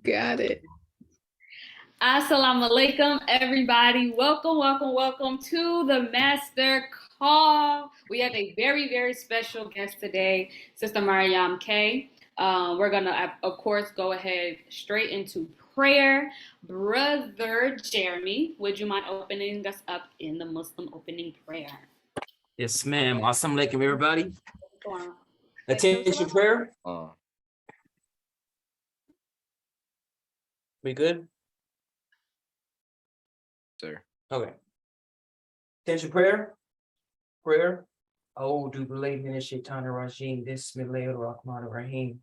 Got it. Assalamu alaikum, everybody. Welcome to the Master Call. We have a very, very special guest today, Sister Maryam K. We're going to, of course, go ahead straight into prayer. Brother Jeremy, would you mind opening us up in the Muslim opening prayer? Yes, ma'am. Assalamu alaikum, everybody. Attention prayer. We good? Sir. Okay. Attention prayer. Prayer. A'udhu billahi minash shaitanir rajim. Bismillahir rahmanir rahim.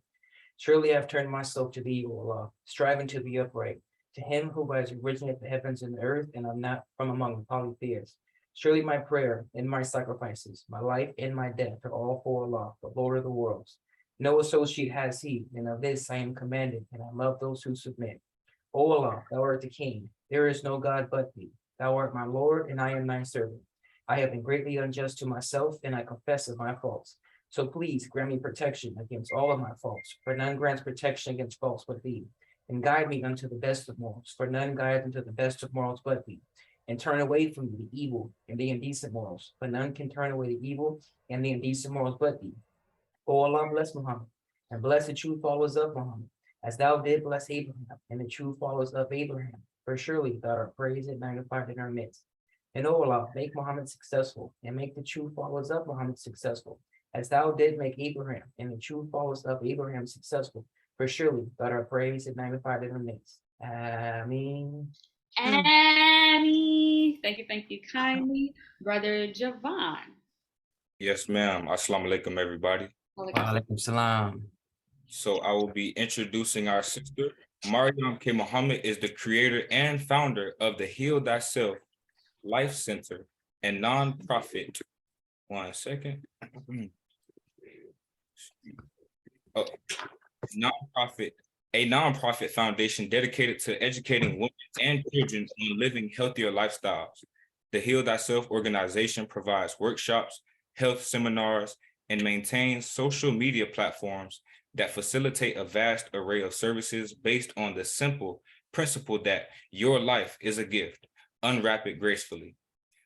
Surely I've turned myself to thee, O Allah, striving to be upright, to him who has originated the heavens and the earth, and I'm not from among the polytheists. Surely my prayer and my sacrifices, my life and my death are all for Allah, the Lord of the worlds. No associate has he, and of this I am commanded, and I love those who submit. O Allah, thou art the King. There is no God but thee. Thou art my Lord, and I am thy servant. I have been greatly unjust to myself, and I confess of my faults. So please grant me protection against all of my faults, for none grants protection against faults but thee. And guide me unto the best of morals, for none guides unto the best of morals but thee. And turn away from me the evil and the indecent morals, for none can turn away the evil and the indecent morals but thee. O Allah, bless Muhammad, and bless the true followers of Muhammad, as thou did bless Abraham and the true followers of Abraham. For surely thou art praised and magnified in our midst. And O Allah, make Muhammad successful, and make the true followers of Muhammad successful, as thou did make Abraham and the true followers of Abraham successful. For surely thou art praised and magnified in our midst. Ameen. Annie. Thank you kindly. Brother Javon. Yes, ma'am. Assalamu alaikum, everybody. Wa alaikum salam. So I will be introducing our sister. Maryam K. Muhammad is the creator and founder of the Heal Thyself Life Center and nonprofit. One second. A nonprofit foundation dedicated to educating women and children on living healthier lifestyles. The Heal Thyself organization provides workshops, health seminars, and maintains social media platforms that facilitate a vast array of services based on the simple principle that your life is a gift. Unwrap it gracefully.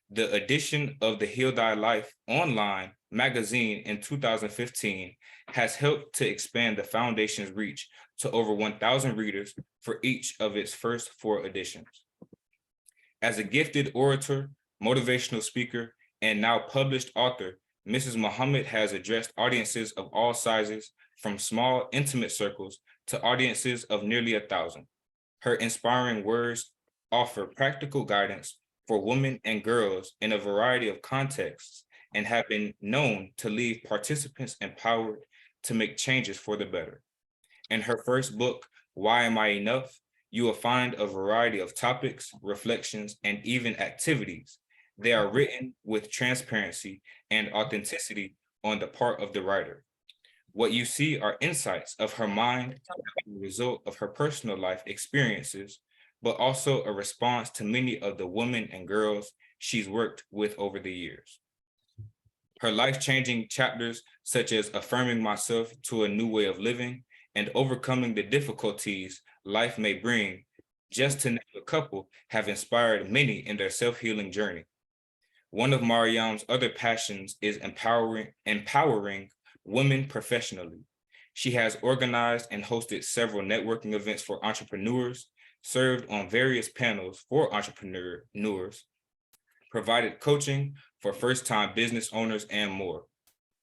The addition of the Heal Thy Life online magazine in 2015 has helped to expand the foundation's reach to over 1,000 readers for each of its first 4 editions. As a gifted orator, motivational speaker, and now published author, Mrs. Muhammad has addressed audiences of all sizes, from small, intimate circles to audiences of nearly 1,000. Her inspiring words offer practical guidance for women and girls in a variety of contexts and have been known to leave participants empowered to make changes for the better. In her first book, Why Am I Enough?, you will find a variety of topics, reflections, and even activities. They are written with transparency and authenticity on the part of the writer. What you see are insights of her mind as a result of her personal life experiences, but also a response to many of the women and girls she's worked with over the years. Her life-changing chapters, such as affirming myself to a new way of living and overcoming the difficulties life may bring, just to name a couple, have inspired many in their self-healing journey. One of Maryam's other passions is empowering women professionally. She has organized and hosted several networking events for entrepreneurs, served on various panels for entrepreneurs, provided coaching for first-time business owners, and more.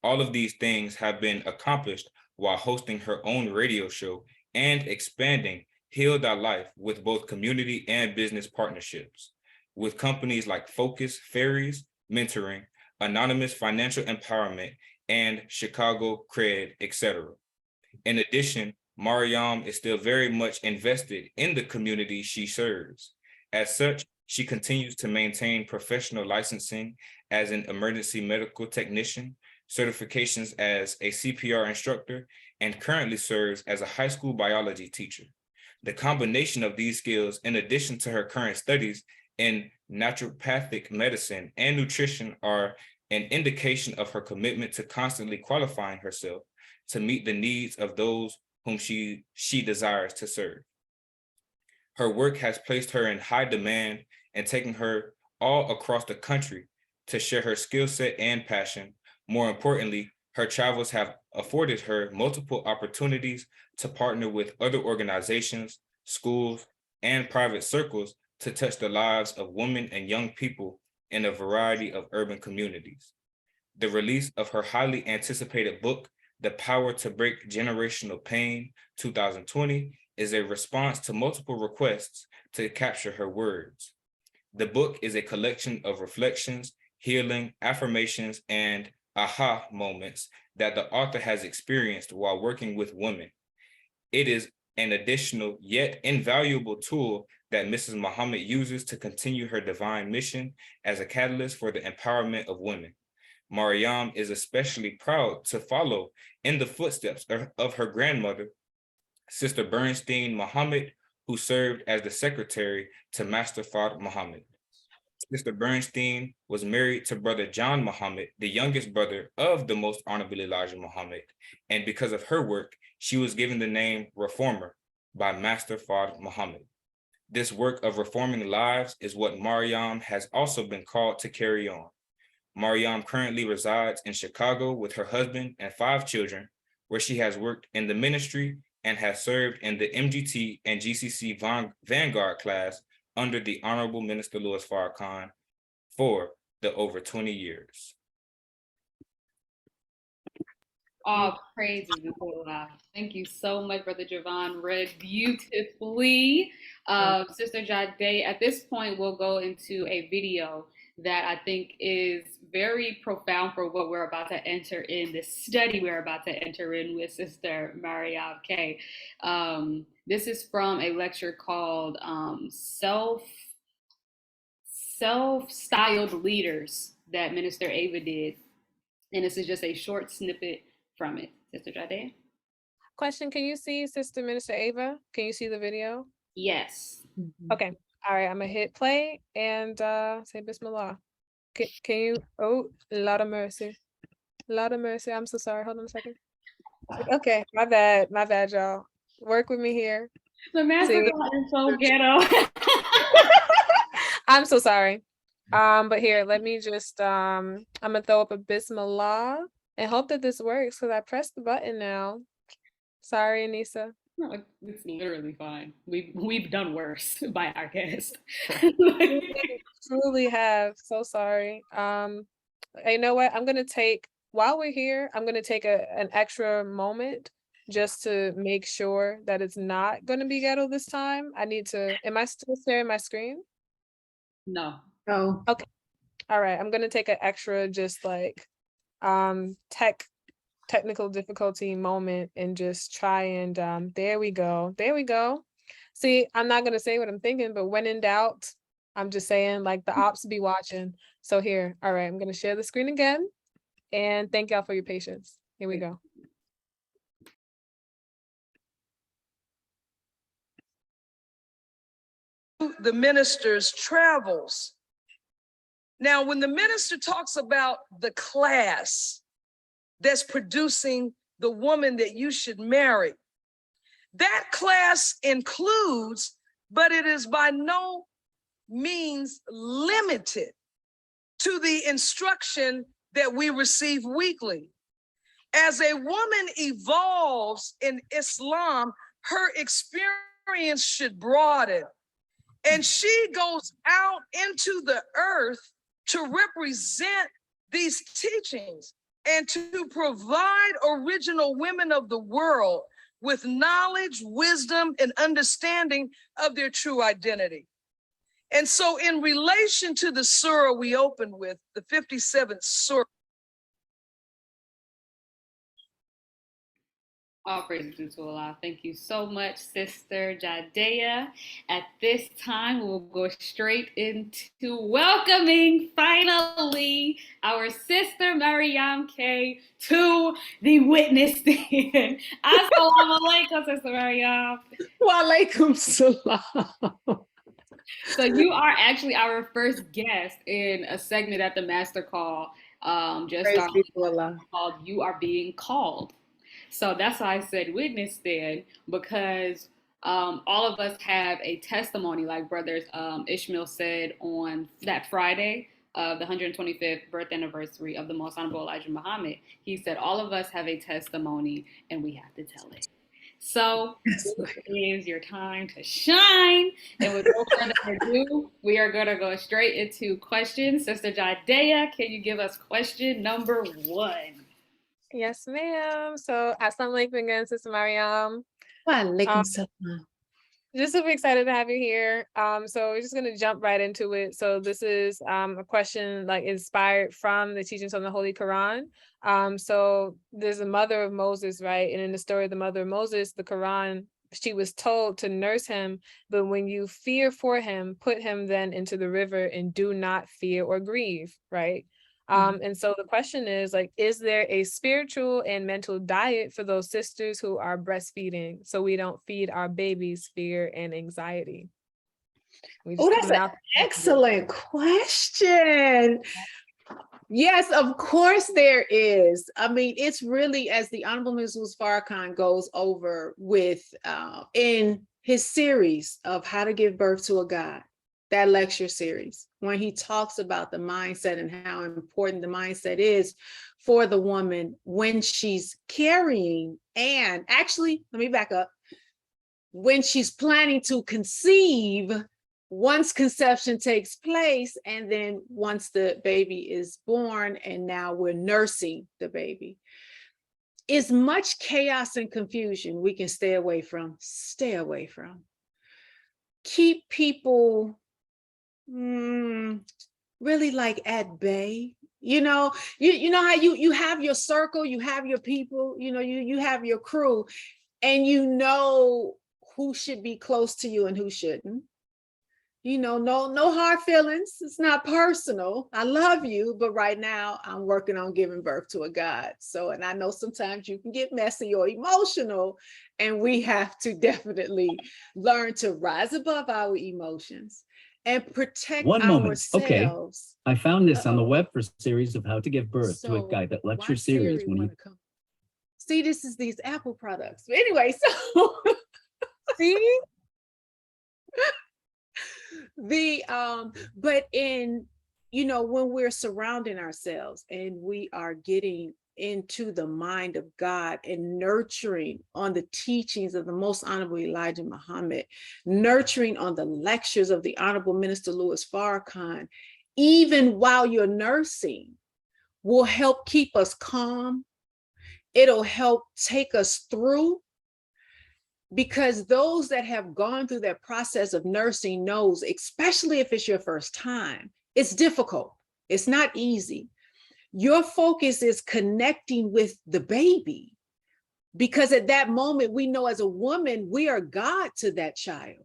All of these things have been accomplished while hosting her own radio show and expanding Heal Thy Life with both community and business partnerships with companies like Focus, Ferries, Mentoring, Anonymous Financial Empowerment, and Chicago Cred, etc. In addition, Maryam is still very much invested in the community she serves. As such, she continues to maintain professional licensing as an emergency medical technician, certifications as a CPR instructor, and currently serves as a high school biology teacher. The combination of these skills, in addition to her current studies in naturopathic medicine and nutrition, are an indication of her commitment to constantly qualifying herself to meet the needs of those whom she desires to serve. Her work has placed her in high demand and taken her all across the country to share her skill set and passion. More importantly, her travels have afforded her multiple opportunities to partner with other organizations, schools, and private circles to touch the lives of women and young people in a variety of urban communities. The release of her highly anticipated book, The Power to Break Generational Pain, 2020, is a response to multiple requests to capture her words. The book is a collection of reflections, healing, affirmations, and aha moments that the author has experienced while working with women. It is an additional yet invaluable tool that Mrs. Muhammad uses to continue her divine mission as a catalyst for the empowerment of women. Maryam is especially proud to follow in the footsteps of her grandmother, Sister Bernstein Muhammad, who served as the secretary to Master Fard Muhammad. Sister Bernstein was married to Brother John Muhammad, the youngest brother of the Most Honorable Elijah Muhammad, and because of her work, she was given the name Reformer by Master Fard Muhammad. This work of reforming lives is what Maryam has also been called to carry on. Maryam currently resides in Chicago with her husband and 5 children, where she has worked in the ministry and has served in the MGT and GCC Vanguard class under the Honorable Minister Louis Farrakhan for the over 20 years. All praises to Allah. Thank you so much, Brother Javon. Read beautifully. Sister Jade, at this point, we'll go into a video that I think is very profound for what we're about to enter in, this study we're about to enter in with Sister Maryam K. This is from a lecture called Self-Styled Leaders that Minister Ava did. And this is just a short snippet from it. Sister Jade? Question, can you see Sister Minister Ava? Can you see the video? Yes. Okay. All right, I'm gonna hit play and say Bismillah. Can you, oh, lot of mercy. Lot of mercy. I'm so sorry. Hold on a second. Okay, my bad, y'all. Work with me here. The master is so ghetto. I'm so sorry. But here, let me just I'm gonna throw up a Bismillah and hope that this works because I pressed the button now. Sorry, Anissa. No, it's literally fine. We've done worse by our guest. Truly have. So sorry. You know what? I'm gonna take, while we're here, I'm gonna take an extra moment just to make sure that it's not gonna be ghetto this time. I need to, am I still sharing my screen? No. Oh, Okay. All right. I'm gonna take an extra just like technical difficulty moment and just try and there we go. There we go. See, I'm not gonna say what I'm thinking, but when in doubt, I'm just saying like the ops be watching. So here, all right, I'm gonna share the screen again and thank y'all for your patience. Here we go. The minister's travels. Now, when the minister talks about the class that's producing the woman that you should marry, that class includes, but it is by no means limited to the instruction that we receive weekly. As a woman evolves in Islam, her experience should broaden. And she goes out into the earth to represent these teachings and to provide original women of the world with knowledge, wisdom, and understanding of their true identity. And so in relation to the surah we opened with, the 57th surah, All praises to Allah. Thank you so much, Sister Jadea. At this time, we'll go straight into welcoming, finally, our Sister Maryam K to the witness stand. Assalamu alaikum, Sister Maryam. wa alaikum salam. So you are actually our first guest in a segment at the Master Call. Just Praise started be to Allah. called "You Are Being Called." So that's why I said witness then, because all of us have a testimony, like brothers Ishmael said on that Friday of the 125th birth anniversary of the Most Honorable Elijah Muhammad. He said all of us have a testimony and we have to tell it. So Yes, this is your time to shine. And with no further ado, we are going to go straight into questions. Sister Jadea, can you give us question number 1? Yes, ma'am. So, assalamu alaikum again, Sister Maryam. Walaikum salam. Just super excited to have you here. So we're just gonna jump right into it. So this is a question like inspired from the teachings from the Holy Quran. So there's a mother of Moses, right? And in the story of the mother of Moses, the Quran, she was told to nurse him, but when you fear for him, put him then into the river and do not fear or grieve, right? And so the question is like, is there a spiritual and mental diet for those sisters who are breastfeeding so we don't feed our babies fear and anxiety? Oh, that's an excellent question. Yes, of course there is. I mean, it's really, as the Honorable Mrs. Farrakhan goes over with in his series of How to Give Birth to a God, that lecture series, when he talks about the mindset and how important the mindset is for the woman when she's carrying, and actually, let me back up, when she's planning to conceive, once conception takes place, and then once the baby is born, and now we're nursing the baby. As much chaos and confusion we can stay away from, stay away from. Keep people really like at bay. You know how you have your circle, you have your people, you have your crew, and you know who should be close to you and who shouldn't. No hard feelings. It's not personal. I love you, but right now I'm working on giving birth to a God. So, and I know sometimes you can get messy or emotional, and we have to definitely learn to rise above our emotions and protect One moment. ourselves. Okay. I found this on the web for series of how to give birth to a guy that lecture series. See, this is these Apple products. But anyway, so see but when we're surrounding ourselves and we are getting into the mind of God and nurturing on the teachings of the Most Honorable Elijah Muhammad, nurturing on the lectures of the Honorable Minister Louis Farrakhan, even while you're nursing, will help keep us calm. It'll help take us through, because those that have gone through that process of nursing knows, especially if it's your first time, it's difficult. It's not easy. Your focus is connecting with the baby, because at that moment, we know as a woman, we are God to that child.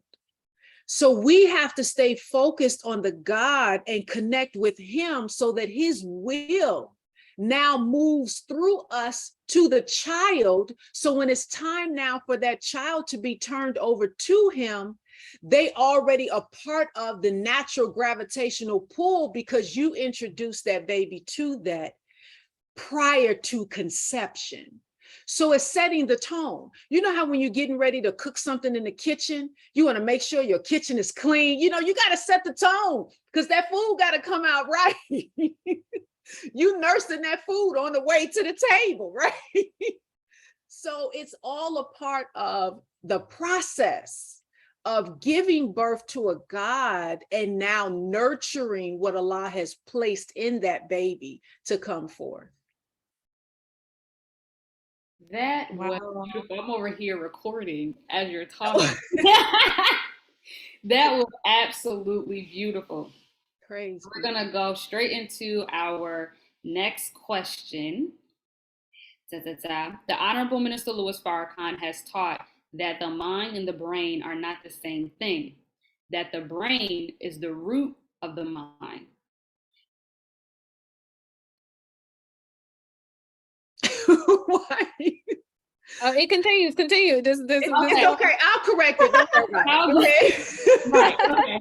So we have to stay focused on the God and connect with him so that his will now moves through us to the child. So when it's time now for that child to be turned over to him, they already are part of the natural gravitational pull, because you introduced that baby to that prior to conception. So it's setting the tone. You know how when you're getting ready to cook something in the kitchen, you want to make sure your kitchen is clean. You got to set the tone, because that food got to come out right. You nursing that food on the way to the table, right? So it's all a part of the process of giving birth to a God and now nurturing what Allah has placed in that baby to come forth. That was beautiful. I'm over here recording as you're talking. That was absolutely beautiful. Crazy. We're going to go straight into our next question. The Honorable Minister Louis Farrakhan has taught that the mind and the brain are not the same thing, that the brain is the root of the mind. Why? It continues. Continue. It's okay. I'll correct it. Don't worry about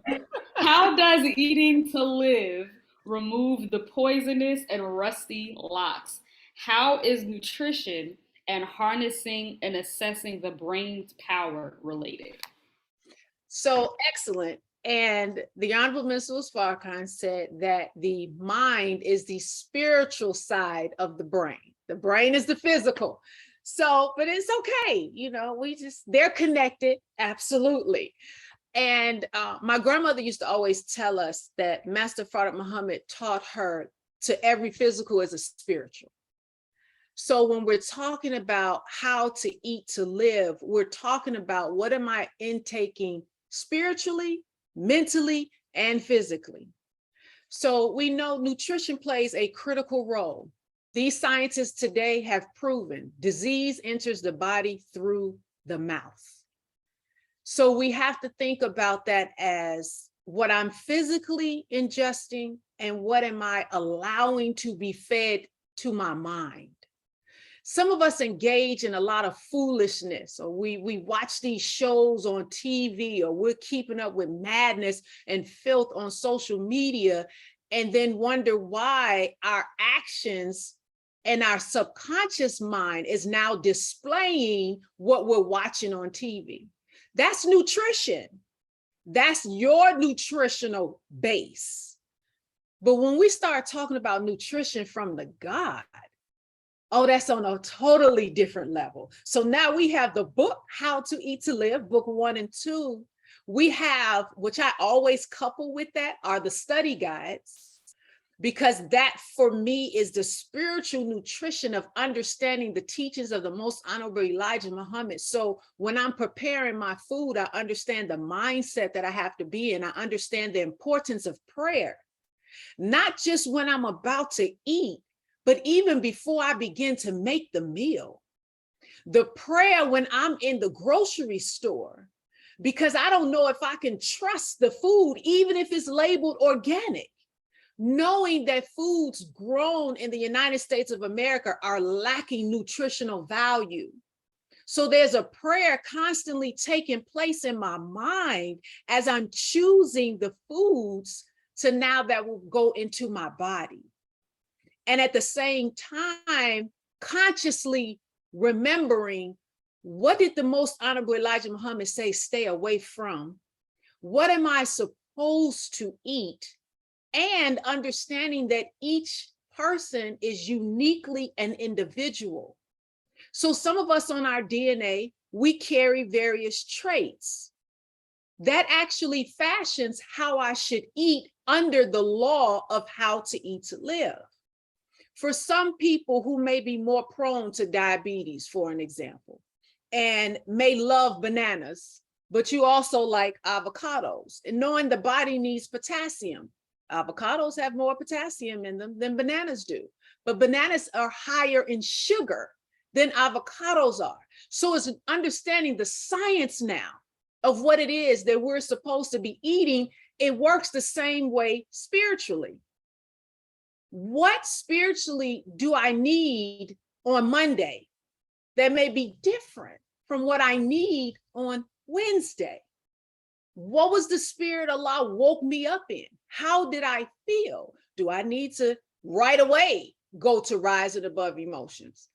it. How does eating to live remove the poisonous and rusty locks? How is nutrition and harnessing and assessing the brain's power related? So excellent. And the Honorable Mrs. Farrakhan said that the mind is the spiritual side of the brain. The brain is the physical. So, but it's okay. They're connected. Absolutely. And my grandmother used to always tell us that Master Fard Muhammad taught her to every physical is a spiritual. So when we're talking about how to eat to live, we're talking about what am I intaking spiritually, mentally, and physically. So we know nutrition plays a critical role. These scientists today have proven disease enters the body through the mouth. So we have to think about that as what I'm physically ingesting and what am I allowing to be fed to my mind. Some of us engage in a lot of foolishness, or we watch these shows on TV, or we're keeping up with madness and filth on social media, and then wonder why our actions and our subconscious mind is now displaying what we're watching on TV. That's nutrition. That's your nutritional base. But when we start talking about nutrition from the God, oh, that's on a totally different level. So now we have the book, How to Eat to Live, book 1 and 2. We have, which I always couple with that, are the study guides, because that for me is the spiritual nutrition of understanding the teachings of the Most Honorable Elijah Muhammad. So when I'm preparing my food, I understand the mindset that I have to be in. I understand the importance of prayer, not just when I'm about to eat, but even before I begin to make the meal. The prayer when I'm in the grocery store, because I don't know if I can trust the food, even if it's labeled organic. Knowing that foods grown in the United States of America are lacking nutritional value. So there's a prayer constantly taking place in my mind as I'm choosing the foods to now that will go into my body. And at the same time, consciously remembering, what did the Most Honorable Elijah Muhammad say, stay away from? What am I supposed to eat? And understanding that each person is uniquely an individual. So some of us on our DNA, we carry various traits that actually fashions how I should eat under the law of how to eat to live. For some people who may be more prone to diabetes, for an example, and may love bananas, but you also like avocados, and knowing the body needs potassium. Avocados have more potassium in them than bananas do, but bananas are higher in sugar than avocados are. So it's understanding the science now of what it is that we're supposed to be eating. It works the same way spiritually. What spiritually do I need on Monday that may be different from what I need on Wednesday? What was the spirit Allah woke me up in? How did I feel? Do I need to right away go to rising above emotions?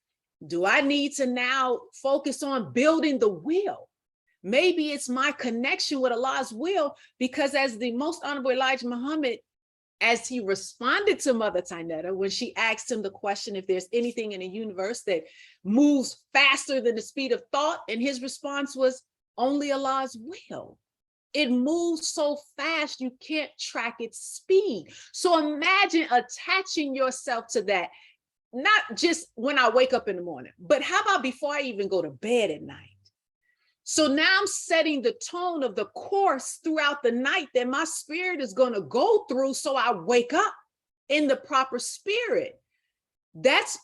Do I need to now focus on building the will? Maybe it's my connection with Allah's will, because as the Most Honorable Elijah Muhammad, as he responded to Mother Tynetta when she asked him the question if there's anything in the universe that moves faster than the speed of thought, and his response was only Allah's will. It moves so fast you can't track its speed. So imagine attaching yourself to that, not just when I wake up in the morning, but how about before I even go to bed at night? So now I'm setting the tone of the course throughout the night that my spirit is going to go through, so I wake up in the proper spirit. That's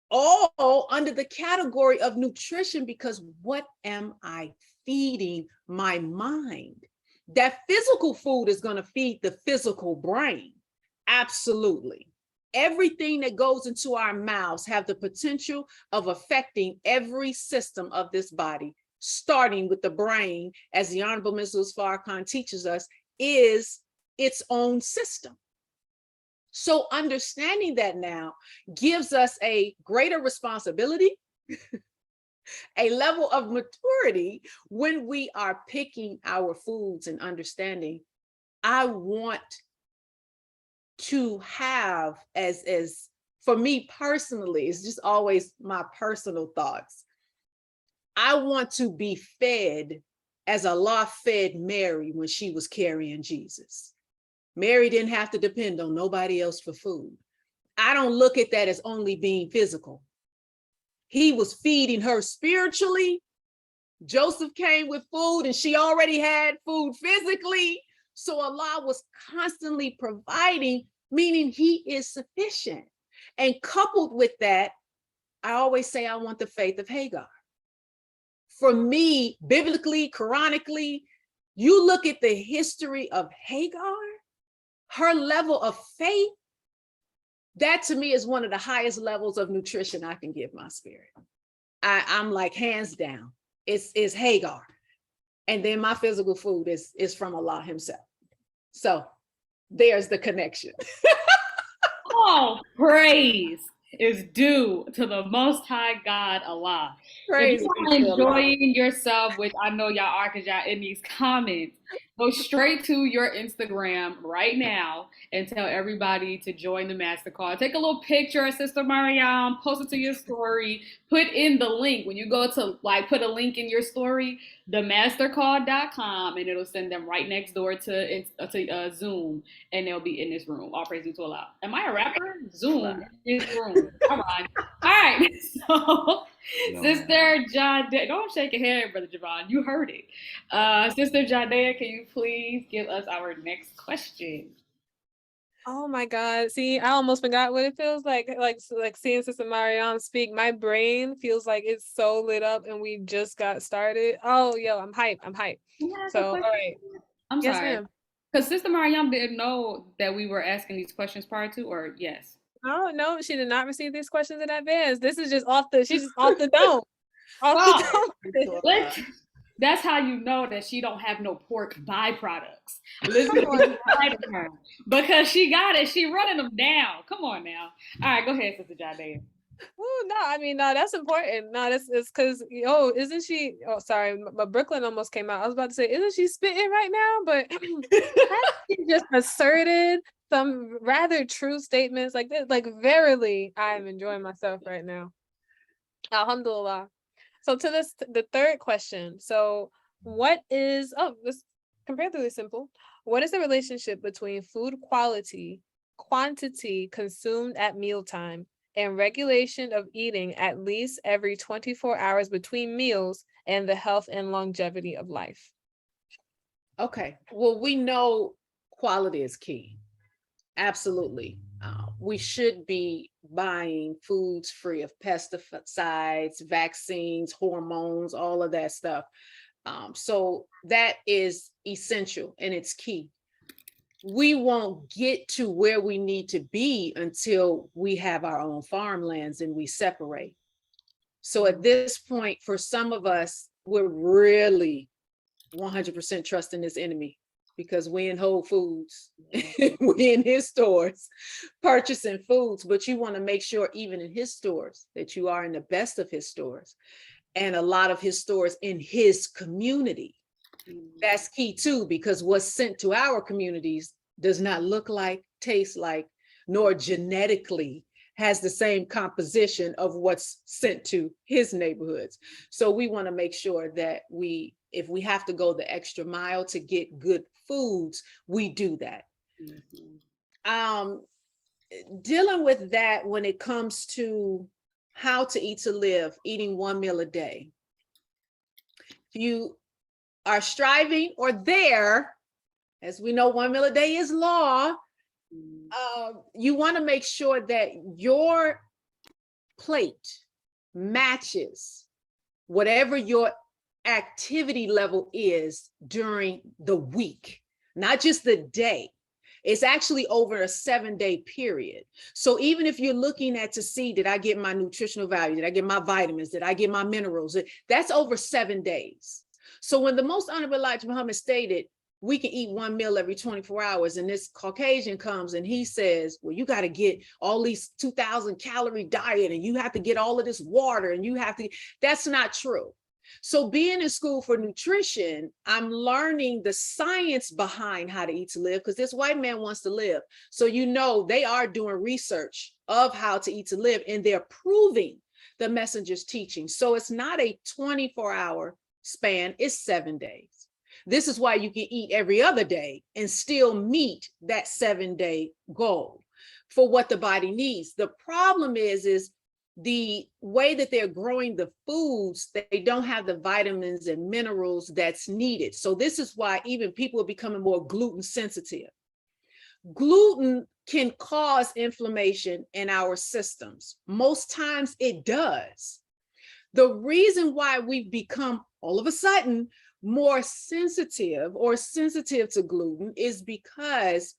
all under the category of nutrition, because what am I feeding my mind? That physical food is going to feed the physical brain. Absolutely. Everything that goes into our mouths have the potential of affecting every system of this body, starting with the brain, as the Honorable Mrs. Farrakhan teaches us, is its own system. So understanding that now gives us a greater responsibility a level of maturity when we are picking our foods and understanding. I want to have, as for me personally, it's just always my personal thoughts. I want to be fed as Allah fed Mary when she was carrying Jesus. Mary didn't have to depend on nobody else for food. I don't look at that as only being physical. He was feeding her spiritually. Joseph came with food and she already had food physically. So Allah was constantly providing, meaning he is sufficient. And coupled with that, I always say I want the faith of Hagar. For me, biblically, Quranically, you look at the history of Hagar, her level of faith, that to me is one of the highest levels of nutrition I can give my spirit. I'm like, hands down, it's Hagar. And then my physical food is from Allah himself. So there's the connection. All praise is due to the Most High God, Allah. Praise if you are enjoying yourself, which I know y'all are because y'all in these comments, go straight to your Instagram right now and tell everybody to join the master call. Take a little picture of Sister Maryam, post it to your story, put in the link. When you go to put a link in your story, themastercall.com, and it'll send them right next door to Zoom, and they'll be in this room. All praise to Allah. Am I a rapper? Zoom in this room. Come on. All right. So, Sister Jadea, don't shake your head, Brother Javon. You heard it. Sister Jadea, can you please give us our next question? Oh my God. See, I almost forgot what it feels like seeing Sister Maryam speak. My brain feels like it's so lit up and we just got started. Oh, yo, I'm hyped. So, all right. I'm yes, sorry. Because Sister Maryam didn't know that we were asking these questions prior to, or yes? Oh, no, she did not receive these questions in advance. This is just she's just off the dome. The dome. That's how you know that she don't have no pork byproducts. Listen to her, because she got it. She running them down. Come on now. All right, go ahead, Sister Jadea. Oh no, I mean, no, that's important. No, it's because isn't she? Oh, sorry, my Brooklyn almost came out. I was about to say, isn't she spitting right now? But she just asserted some rather true statements like this. Like, verily, I am enjoying myself right now. Alhamdulillah. So the third question. So this comparatively simple. What is the relationship between food quality, quantity consumed at mealtime, and regulation of eating at least every 24 hours between meals and the health and longevity of life? Okay, well, we know quality is key. Absolutely. We should be buying foods free of pesticides, vaccines, hormones, all of that stuff. So that is essential and it's key. We won't get to where we need to be until we have our own farmlands and we separate. So at this point, for some of us, we're really 100% trusting this enemy, because we in Whole Foods, we in his stores purchasing foods, but you want to make sure even in his stores that you are in the best of his stores and a lot of his stores in his community. That's key too, because what's sent to our communities does not look like, taste like, nor genetically has the same composition of what's sent to his neighborhoods. So we want to make sure that if we have to go the extra mile to get good foods, we do that. Dealing with that when it comes to how to eat to live, eating one meal a day. If you are striving or there, as we know, one meal a day is law, you want to make sure that your plate matches whatever your activity level is during the week, not just the day. It's actually over a 7-day period. So even if you're looking at to see, did I get my nutritional value? Did I get my vitamins? Did I get my minerals? That's over 7 days. So when the Most Honorable Elijah Muhammad stated, we can eat one meal every 24 hours. And this Caucasian comes and he says, well, you got to get all these 2,000 calorie diet and you have to get all of this water and you have to, that's not true. So being in school for nutrition, I'm learning the science behind how to eat to live, because this white man wants to live. So, you know, they are doing research of how to eat to live, and they're proving the messenger's teaching. So it's not a 24-hour span, it's 7 days. This is why you can eat every other day and still meet that 7-day goal for what the body needs. The problem is the way that they're growing the foods, they don't have the vitamins and minerals that's needed. So this is why even people are becoming more gluten sensitive. Gluten can cause inflammation in our systems. Most times it does. The reason why we've become all of a sudden more sensitive or sensitive to gluten is because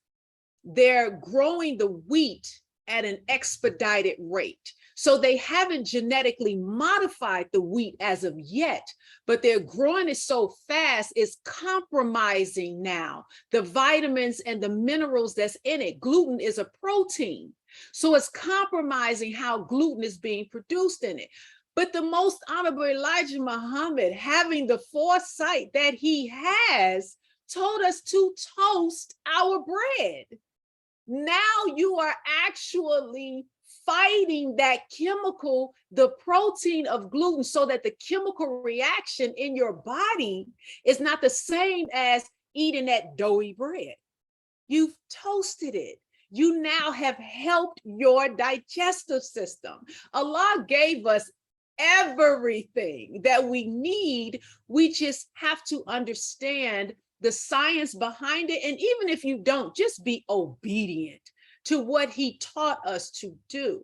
they're growing the wheat at an expedited rate. So they haven't genetically modified the wheat as of yet, but they're growing it so fast, it's compromising now the vitamins and the minerals that's in it. Gluten is a protein, so it's compromising how gluten is being produced in it. But the most honorable Elijah Muhammad, having the foresight that he has, told us to toast our bread. Now you are actually fighting that chemical, the protein of gluten, so that the chemical reaction in your body is not the same as eating that doughy bread. You've toasted it. You now have helped your digestive system. Allah gave us everything that we need. We just have to understand the science behind it. And even if you don't, just be obedient to what he taught us to do.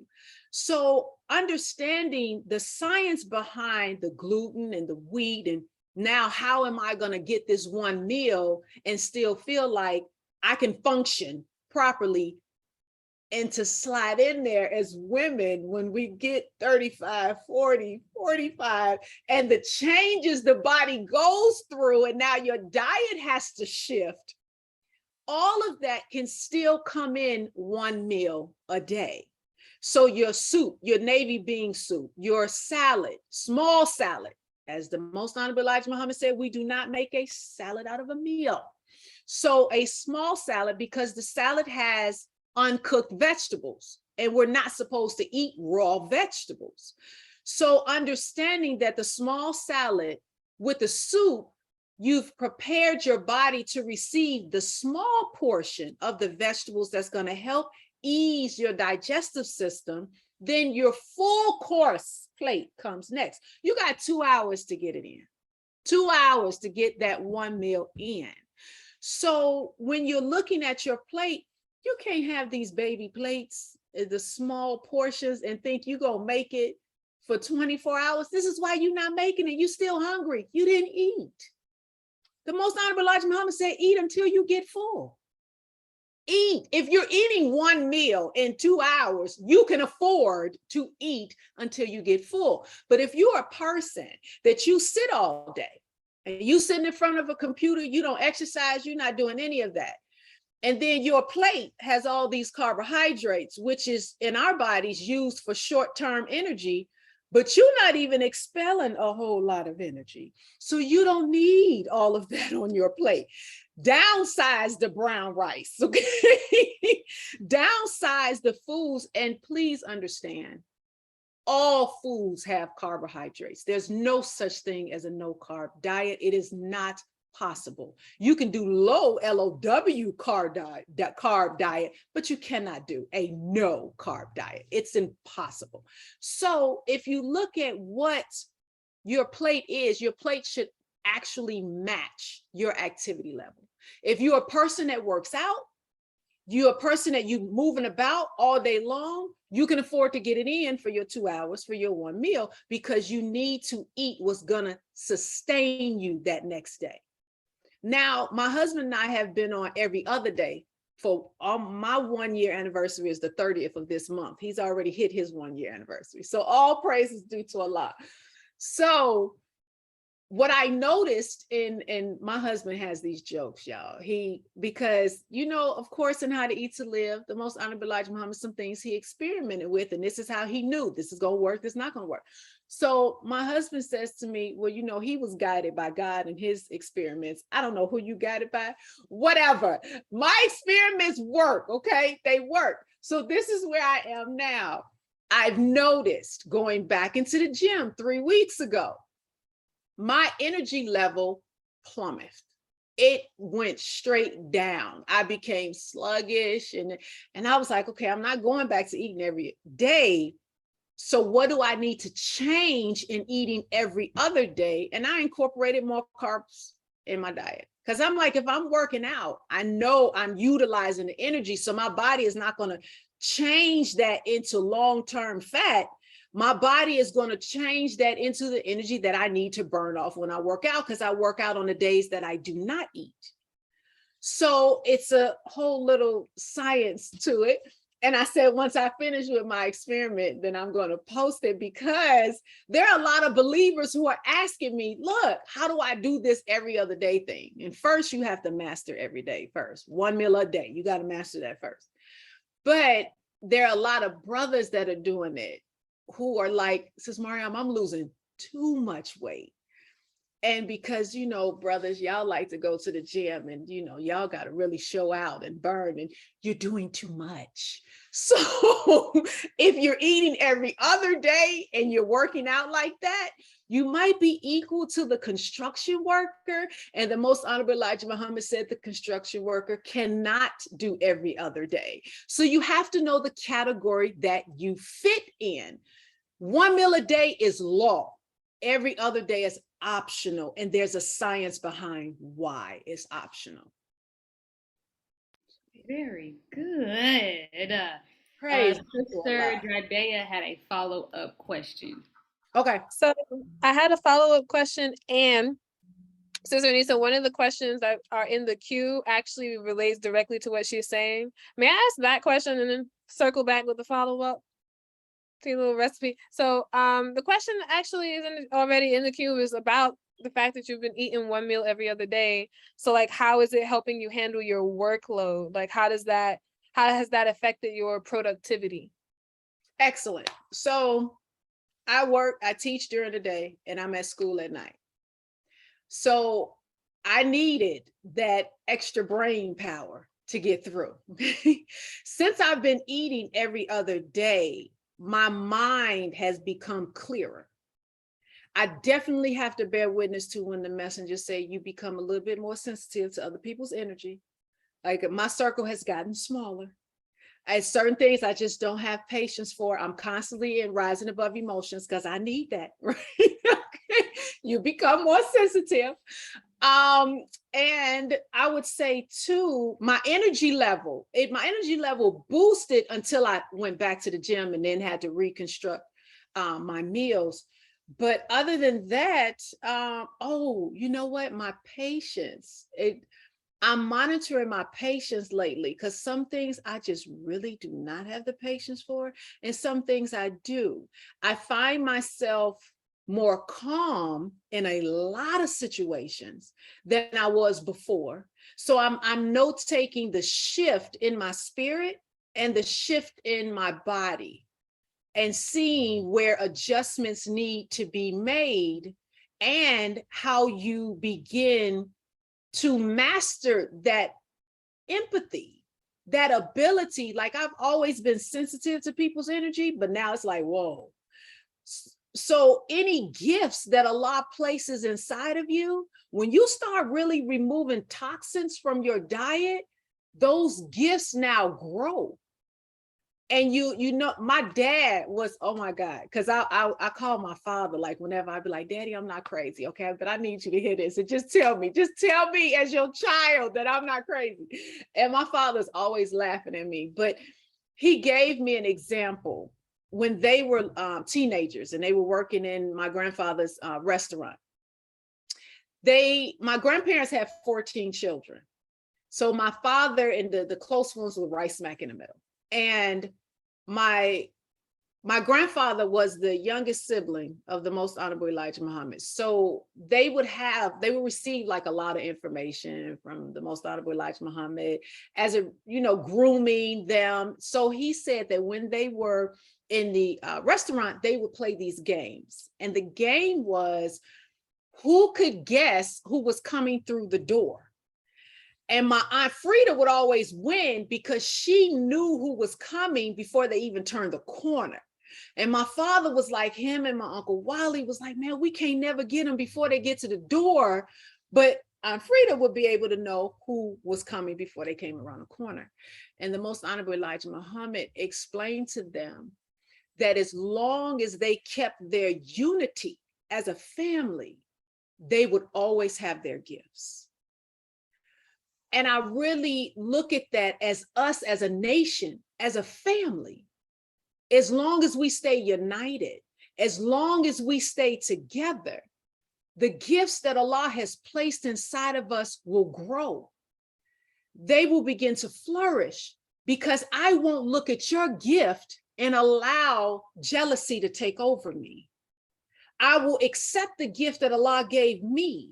So understanding the science behind the gluten and the wheat, and now how am I going to get this one meal and still feel like I can function properly, and to slide in there as women when we get 35, 40, 45, and the changes the body goes through, and now your diet has to shift. All of that can still come in one meal a day. So your soup, your navy bean soup, your salad, small salad, as the most honorable Elijah Muhammad said, we do not make a salad out of a meal. So a small salad, because the salad has uncooked vegetables, and we're not supposed to eat raw vegetables. So understanding that the small salad with the soup, you've prepared your body to receive the small portion of the vegetables that's going to help ease your digestive system. Then your full course plate comes next. You got 2 hours to get it in, 2 hours to get that one meal in. So when you're looking at your plate, you can't have these baby plates, the small portions, and think you're going to make it for 24 hours. This is why you're not making it. You're still hungry. You didn't eat. The most honorable Elijah Muhammad said, eat until you get full. Eat. If you're eating one meal in 2 hours, you can afford to eat until you get full. But if you're a person that you sit all day and you sitting in front of a computer, you don't exercise, you're not doing any of that. And then your plate has all these carbohydrates, which is in our bodies used for short-term energy, but you're not even expelling a whole lot of energy. So you don't need all of that on your plate. Downsize the brown rice, okay? Downsize the foods, and please understand, all foods have carbohydrates. There's no such thing as a no-carb diet. It is not possible. You can do low LOW carb diet, but you cannot do a no carb diet. It's impossible. So if you look at what your plate is, your plate should actually match your activity level. If you're a person that works out, you're a person that you moving about all day long, you can afford to get it in for your 2 hours for your one meal, because you need to eat what's gonna sustain you that next day. Now, my husband and I have been on every other day for my 1 year anniversary is the 30th of this month. He's already hit his 1 year anniversary. So all praise is due to Allah. So what I noticed and my husband has these jokes, y'all. Because, of course, in How to Eat to Live, the most honorable Elijah Muhammad, some things he experimented with, and this is how he knew this is going to work, this is not going to work. So my husband says to me, well, he was guided by God in his experiments. I don't know who you guided by, whatever. My experiments work, okay? They work. So this is where I am now. I've noticed going back into the gym 3 weeks ago, my energy level plummeted. It went straight down. I became sluggish and I was like, okay, I'm not going back to eating every day. So what do I need to change in eating every other day? And I incorporated more carbs in my diet. Because I'm like, if I'm working out, I know I'm utilizing the energy. So my body is not going to change that into long-term fat. My body is going to change that into the energy that I need to burn off when I work out, because I work out on the days that I do not eat. So it's a whole little science to it. And I said, once I finish with my experiment, then I'm going to post it, because there are a lot of believers who are asking me, look, how do I do this every other day thing? And first, you have to master every day first. 1 meal a day. You got to master that first. But there are a lot of brothers that are doing it who are like, Sis Maryam, I'm losing too much weight. And because, brothers, y'all like to go to the gym and, y'all got to really show out and burn, and you're doing too much. So if you're eating every other day and you're working out like that, you might be equal to the construction worker. And the most honorable Elijah Muhammad said the construction worker cannot do every other day. So you have to know the category that you fit in. 1 meal a day is law. Every other day is optional. And there's a science behind why it's optional. Very good. Praise Sister Dradea had a follow-up question. Okay. So I had a follow-up question, and Sister Anissa, one of the questions that are in the queue actually relates directly to what she's saying. May I ask that question and then circle back with the follow-up? See a little recipe. So the question actually is already in the queue, is about the fact that you've been eating 1 meal every other day. So like, how is it helping you handle your workload? Like, how has that affected your productivity? Excellent. So I teach during the day, and I'm at school at night. So I needed that extra brain power to get through. Since I've been eating every other day, my mind has become clearer. I definitely have to bear witness to when the messengers say you become a little bit more sensitive to other people's energy. Like, my circle has gotten smaller. Certain things I just don't have patience for. I'm constantly in rising above emotions because I need that, right? You become more sensitive. And I would say too, my energy level boosted until I went back to the gym and then had to reconstruct my meals. But other than that, you know what? My patience, I'm monitoring my patience lately, because some things I just really do not have the patience for, and some things I do. I find myself more calm in a lot of situations than I was before. So I'm note-taking the shift in my spirit and the shift in my body, and seeing where adjustments need to be made, and how you begin to master that empathy, that ability. Like, I've always been sensitive to people's energy, but now it's like, whoa. So any gifts that Allah places inside of you, when you start really removing toxins from your diet, those gifts now grow. And my dad was, oh my God, because I call my father, like, whenever I'd be like, Daddy, I'm not crazy, okay? But I need you to hear this, and just tell me as your child that I'm not crazy. And my father's always laughing at me, but he gave me an example when they were teenagers and they were working in my grandfather's restaurant. My grandparents had 14 children. So my father and the close ones were right smack in the middle. And my my grandfather was the youngest sibling of the most honorable Elijah Muhammad. So they would receive like a lot of information from the most honorable Elijah Muhammad as a, grooming them. So he said that when they were in the restaurant, they would play these games. And the game was who could guess who was coming through the door. And my Aunt Frida would always win because she knew who was coming before they even turned the corner. And my father was like, him and my Uncle Wally was like, man, we can't never get them before they get to the door. But Aunt Frida would be able to know who was coming before they came around the corner. And the most honorable Elijah Muhammad explained to them that as long as they kept their unity as a family, they would always have their gifts. And I really look at that as us as a nation, as a family. As long as we stay united, as long as we stay together, the gifts that Allah has placed inside of us will grow. They will begin to flourish because I won't look at your gift and allow jealousy to take over me. I will accept the gift that Allah gave me,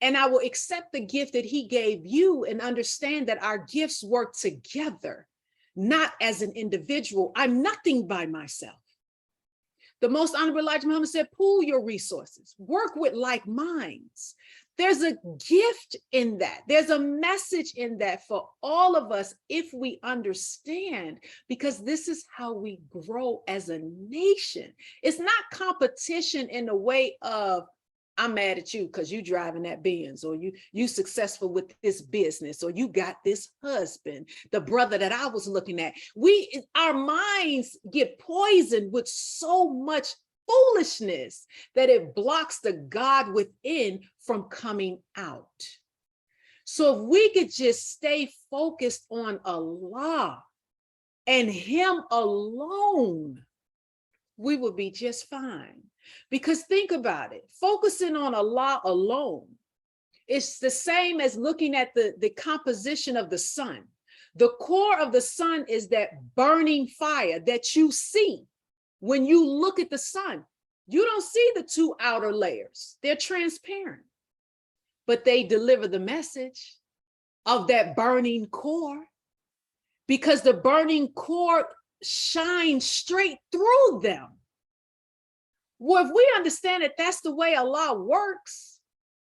and I will accept the gift that He gave you and understand that our gifts work together. Not as an individual. I'm nothing by myself. The most honorable Elijah Muhammad said, pool your resources, work with like minds. There's a gift in that. There's a message in that for all of us if we understand, because this is how we grow as a nation. It's not competition in the way of, I'm mad at you because you driving that Benz, or you successful with this business, or you got this husband, the brother that I was looking at. Our minds get poisoned with so much foolishness that it blocks the God within from coming out. So if we could just stay focused on Allah and Him alone, we would be just fine. Because think about it, focusing on Allah alone, it's the same as looking at the composition of the sun. The core of the sun is that burning fire that you see when you look at the sun. You don't see the two outer layers. They're transparent, but they deliver the message of that burning core, because the burning core shines straight through them. Well, if we understand that that's the way Allah works,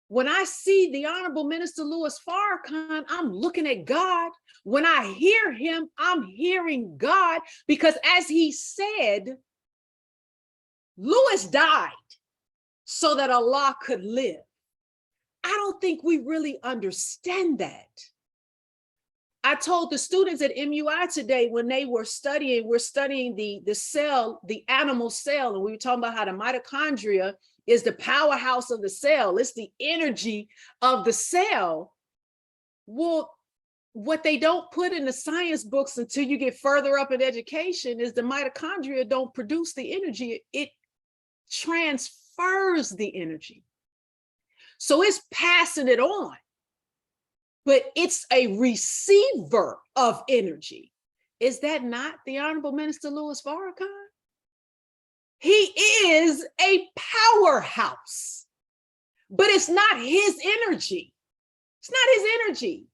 when I see the Honorable Minister Louis Farrakhan, I'm looking at God. When I hear him, I'm hearing God, because as he said, Louis died so that Allah could live. I don't think we really understand that. I told the students at MUI today when they were studying, we're studying the cell, the animal cell, and we were talking about how the mitochondria is the powerhouse of the cell. It's the energy of the cell. Well, what they don't put in the science books until you get further up in education is the mitochondria don't produce the energy. It transfers the energy. So it's passing it on. But it's a receiver of energy. Is that not the Honorable Minister Louis Farrakhan? He is a powerhouse, but it's not his energy. It's not his energy.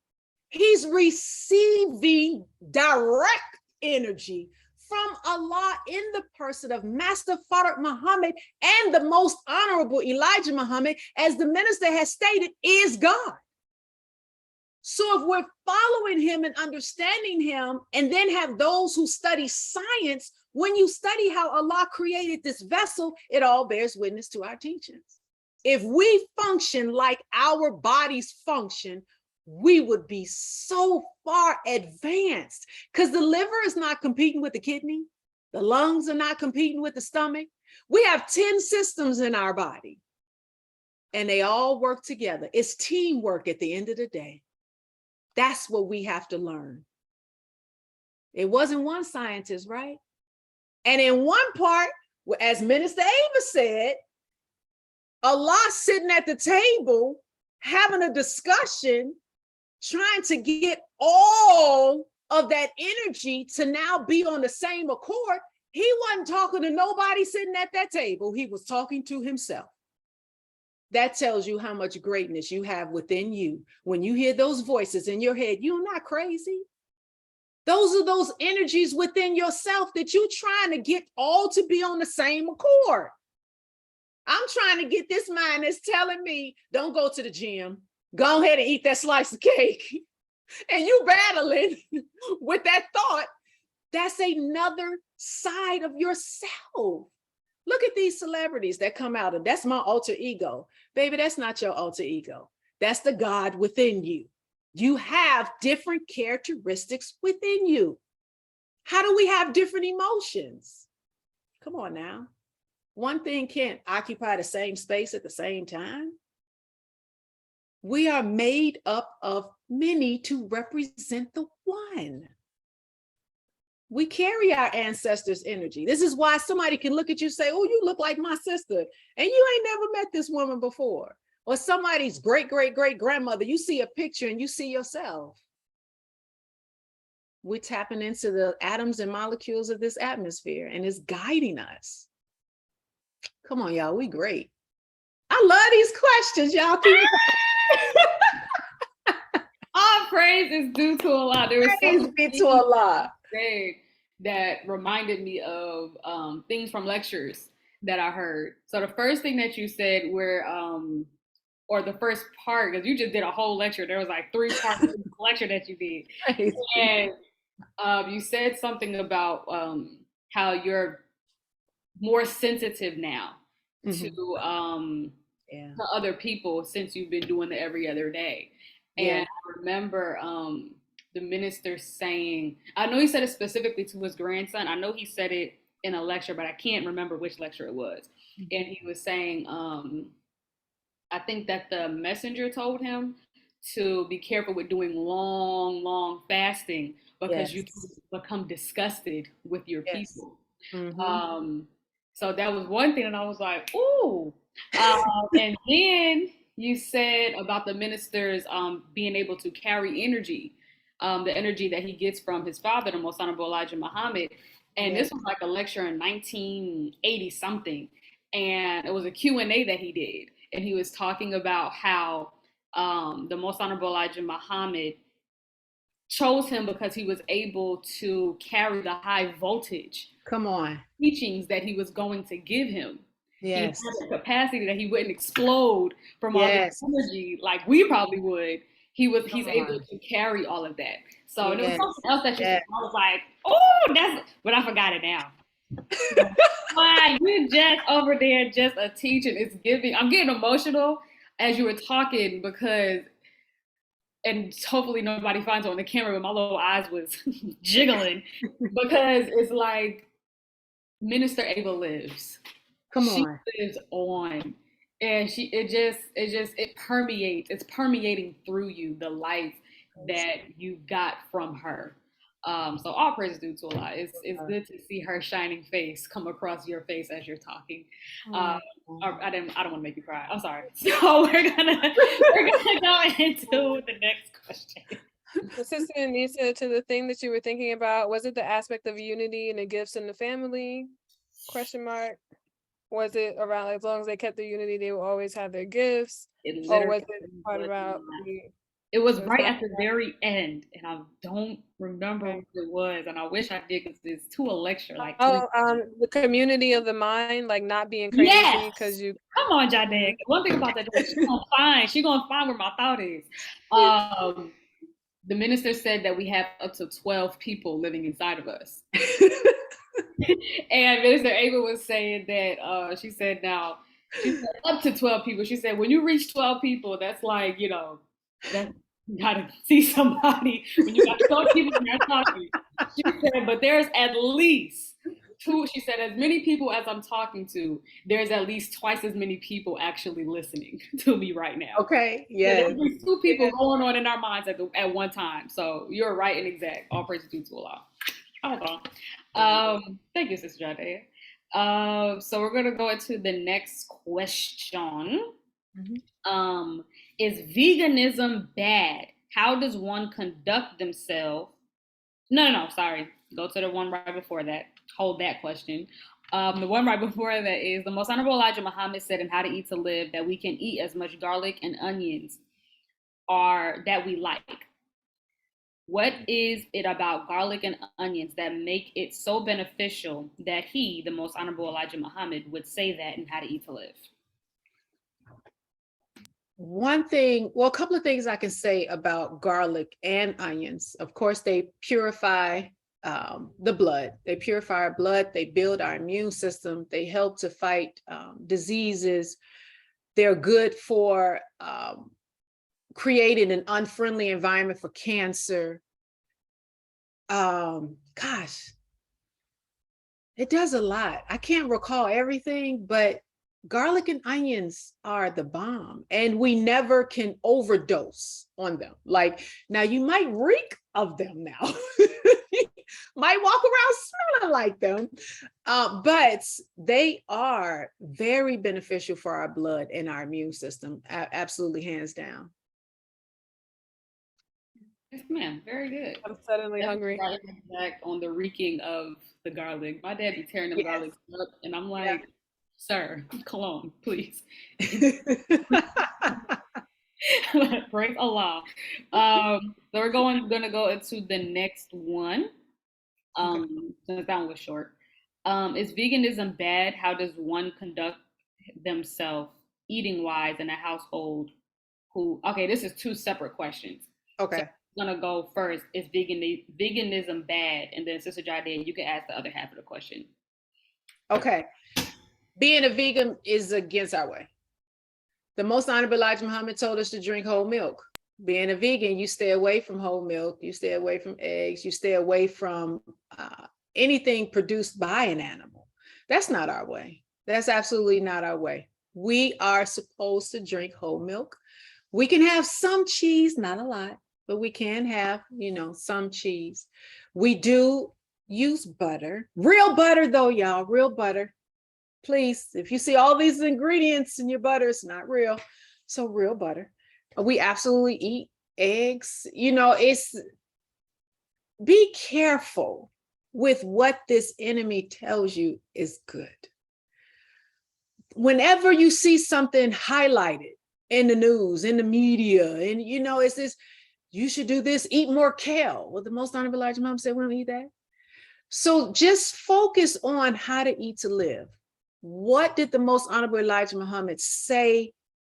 He's receiving direct energy from Allah in the person of Master Farad Muhammad, and the most honorable Elijah Muhammad, as the minister has stated, is God. So if we're following him and understanding him, and then have those who study science, when you study how Allah created this vessel, it all bears witness to our teachings. If we function like our bodies function, we would be so far advanced, because the liver is not competing with the kidney. The lungs are not competing with the stomach. We have 10 systems in our body, and they all work together. It's teamwork at the end of the day. That's what we have to learn. It wasn't one scientist, right? And in one part, as Minister Ava said, Allah sitting at the table, having a discussion, trying to get all of that energy to now be on the same accord. He wasn't talking to nobody sitting at that table. He was talking to himself. That tells you how much greatness you have within you. When you hear those voices in your head, you're not crazy. Those are those energies within yourself that you're trying to get all to be on the same accord. I'm trying to get this mind that's telling me, don't go to the gym. Go ahead and eat that slice of cake. And you battling with that thought. That's another side of yourself. Look at these celebrities that come out, and that's my alter ego. Baby, that's not your alter ego. That's the God within you. You have different characteristics within you. How do we have different emotions? Come on now. One thing can't occupy the same space at the same time. We are made up of many to represent the one. We carry our ancestors' energy. This is why somebody can look at you and say, oh, you look like my sister. And you ain't never met this woman before. Or somebody's great-great-great-grandmother. You see a picture and you see yourself. We're tapping into the atoms and molecules of this atmosphere, and it's guiding us. Come on, y'all, we great. I love these questions, y'all. All praise is due to Allah. There was Praise be to Allah. That reminded me of things from lectures that I heard. So the first thing that you said or the first part, because you just did a whole lecture. There was like 3 parts of the lecture that you did. And you said something about how you're more sensitive now to other people since you've been doing the every other day. And I remember the minister saying, I know he said it specifically to his grandson. I know he said it in a lecture, but I can't remember which lecture it was. And he was saying, I think that the messenger told him to be careful with doing long fasting because you can become disgusted with your people. So that was one thing, and I was like, ooh. And then you said about the ministers being able to carry energy, the energy that he gets from his father, the Most Honorable Elijah Muhammad. And this was like a lecture in 1980 something. And it was a Q&A that he did. And he was talking about how the Most Honorable Elijah Muhammad chose him because he was able to carry the high voltage teachings that he was going to give him. Yes. He had the capacity that he wouldn't explode from all this energy like we probably would. He's able to carry all of that. So and there was something else that you said. I was like, oh, but I forgot it now. Why you just over there just a teaching? It's giving. I'm getting emotional as you were talking because, and hopefully nobody finds it on the camera, but my little eyes was jiggling because it's like Minister Ava lives. She lives on, and it permeates. It's permeating through you the life that you got from her. So all praise due to Allah. It's good to see her shining face come across your face as you're talking. I don't want to make you cry. I'm sorry. So we're gonna go into the next question. Sister Anissa, to the thing that you were thinking about, was it the aspect of unity and the gifts in the family? ? Was it around as long as they kept the unity, they would always have their gifts? Or was it part about it was right at the very end, and I don't remember what it was, and I wish I did because it's to a lecture. Like the community of the mind, like not being crazy because you come on, Jade. One thing about that, she's gonna find where my thought is. The minister said that we have up to 12 people living inside of us. And Minister Ava was saying that she said up to 12 people. She said when you reach 12 people, that's like, that you gotta see somebody when you got 12 people and you're talking. She said, but there's at least 2. She said, as many people as I'm talking to, there's at least twice as many people actually listening to me right now. Okay. Yeah. There's 2 people going on in our minds at one time. So you're right and exact. All praise due to Allah. Hold on. Thank you, Sister Jade. So we're gonna go into the next question. Is veganism bad? How does one conduct themselves? No, sorry. Go to the one right before that. hold that question. The one right before that is the most honorable Elijah Muhammad said in How to Eat to Live that we can eat as much garlic and onions are that we like. What is it about garlic and onions that make it so beneficial that he, the most honorable Elijah Muhammad, would say that in How to Eat to Live? One thing, well, a couple of things I can say about garlic and onions. Of course, they purify the blood. They purify our blood. They build our immune system. They help to fight diseases. They're good for creating an unfriendly environment for cancer. Gosh, it does a lot. I can't recall everything, but garlic and onions are the bomb, and we never can overdose on them. Like, now you might reek of them now. Might walk around smelling like them, but they are very beneficial for our blood and our immune system. Absolutely, hands down. Yes, ma'am. Very good. I'm suddenly hungry. Back on the reeking of the garlic. My dad be tearing them garlic up, and I'm like, sir, cologne, please. Praise Allah. So we're gonna go into the next one. Since that one was short. Is veganism bad? How does one conduct themselves eating wise in a household okay, this is two separate questions. Okay. So I'm gonna go first. Is veganism bad? And then Sister Jade, you can ask the other half of the question. Okay. Being a vegan is against our way. The most honorable Elijah Muhammad told us to drink whole milk. Being a vegan, you stay away from whole milk, you stay away from eggs, you stay away from anything produced by an animal. That's not our way. That's absolutely not our way. We are supposed to drink whole milk. We can have some cheese, not a lot, but we can have, some cheese. We do use butter, real butter though, y'all, real butter. Please, if you see all these ingredients in your butter, it's not real. So real butter. We absolutely eat eggs. Be careful with what this enemy tells you is good. Whenever you see something highlighted in the news, in the media, and it's this, you should do this, eat more kale. Well, the most honorable Elijah Muhammad said, we don't eat that. So just focus on how to eat to live. What did the most honorable Elijah Muhammad say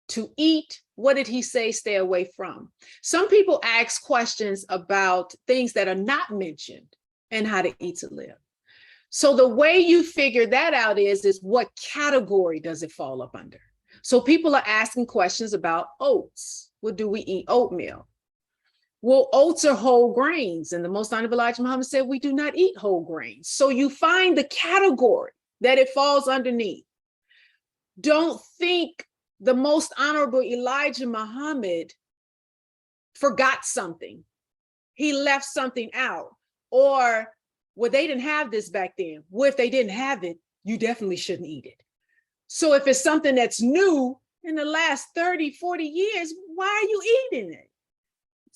to eat? What did he say stay away from? Some people ask questions about things that are not mentioned and how to eat to live. So the way you figure that out is what category does it fall up under? So people are asking questions about oats. Well, do we eat oatmeal? Well, oats are whole grains, and the most honorable Elijah Muhammad said we do not eat whole grains. So you find the category that it falls underneath. Don't think the most honorable Elijah Muhammad forgot something. He left something out, or, well, they didn't have this back then. Well, if they didn't have it, you definitely shouldn't eat it. So if it's something that's new in the last 30, 40 years, why are you eating it?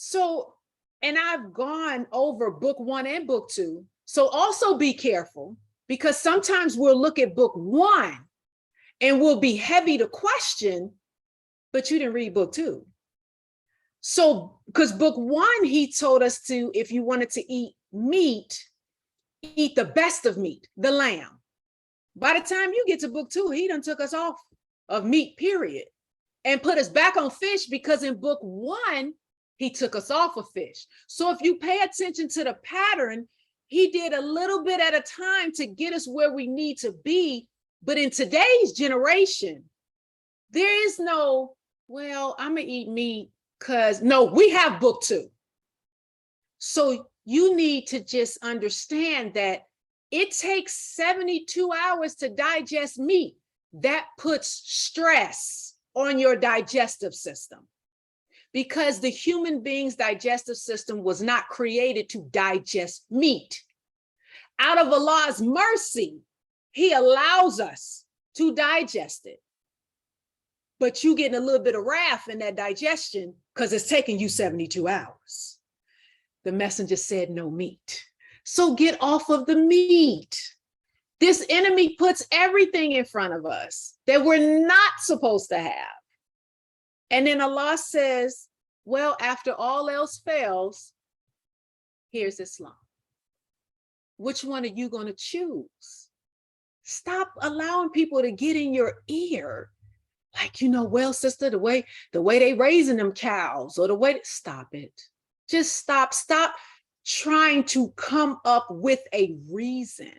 So, and I've gone over book 1 and book 2. So also be careful, because sometimes we'll look at book 1 and we'll be heavy to question, but you didn't read book 2. So, because book 1, he told us to, if you wanted to eat meat, eat the best of meat, the lamb. By the time you get to book 2, he done took us off of meat, period, and put us back on fish, because in book 1, he took us off of fish. So if you pay attention to the pattern, he did a little bit at a time to get us where we need to be. But in today's generation, there is no, well, I'm gonna eat meat because, no, we have book 2. So you need to just understand that it takes 72 hours to digest meat. That puts stress on your digestive system, because the human being's digestive system was not created to digest meat. Out of Allah's mercy, he allows us to digest it. But you getting a little bit of wrath in that digestion because it's taking you 72 hours. The messenger said no meat. So get off of the meat. This enemy puts everything in front of us that we're not supposed to have. And then Allah says, well, after all else fails, here's Islam. Which one are you going to choose? Stop allowing people to get in your ear. Like, well, sister, the way they raising them cows, or the way, stop it. Just stop trying to come up with a reason,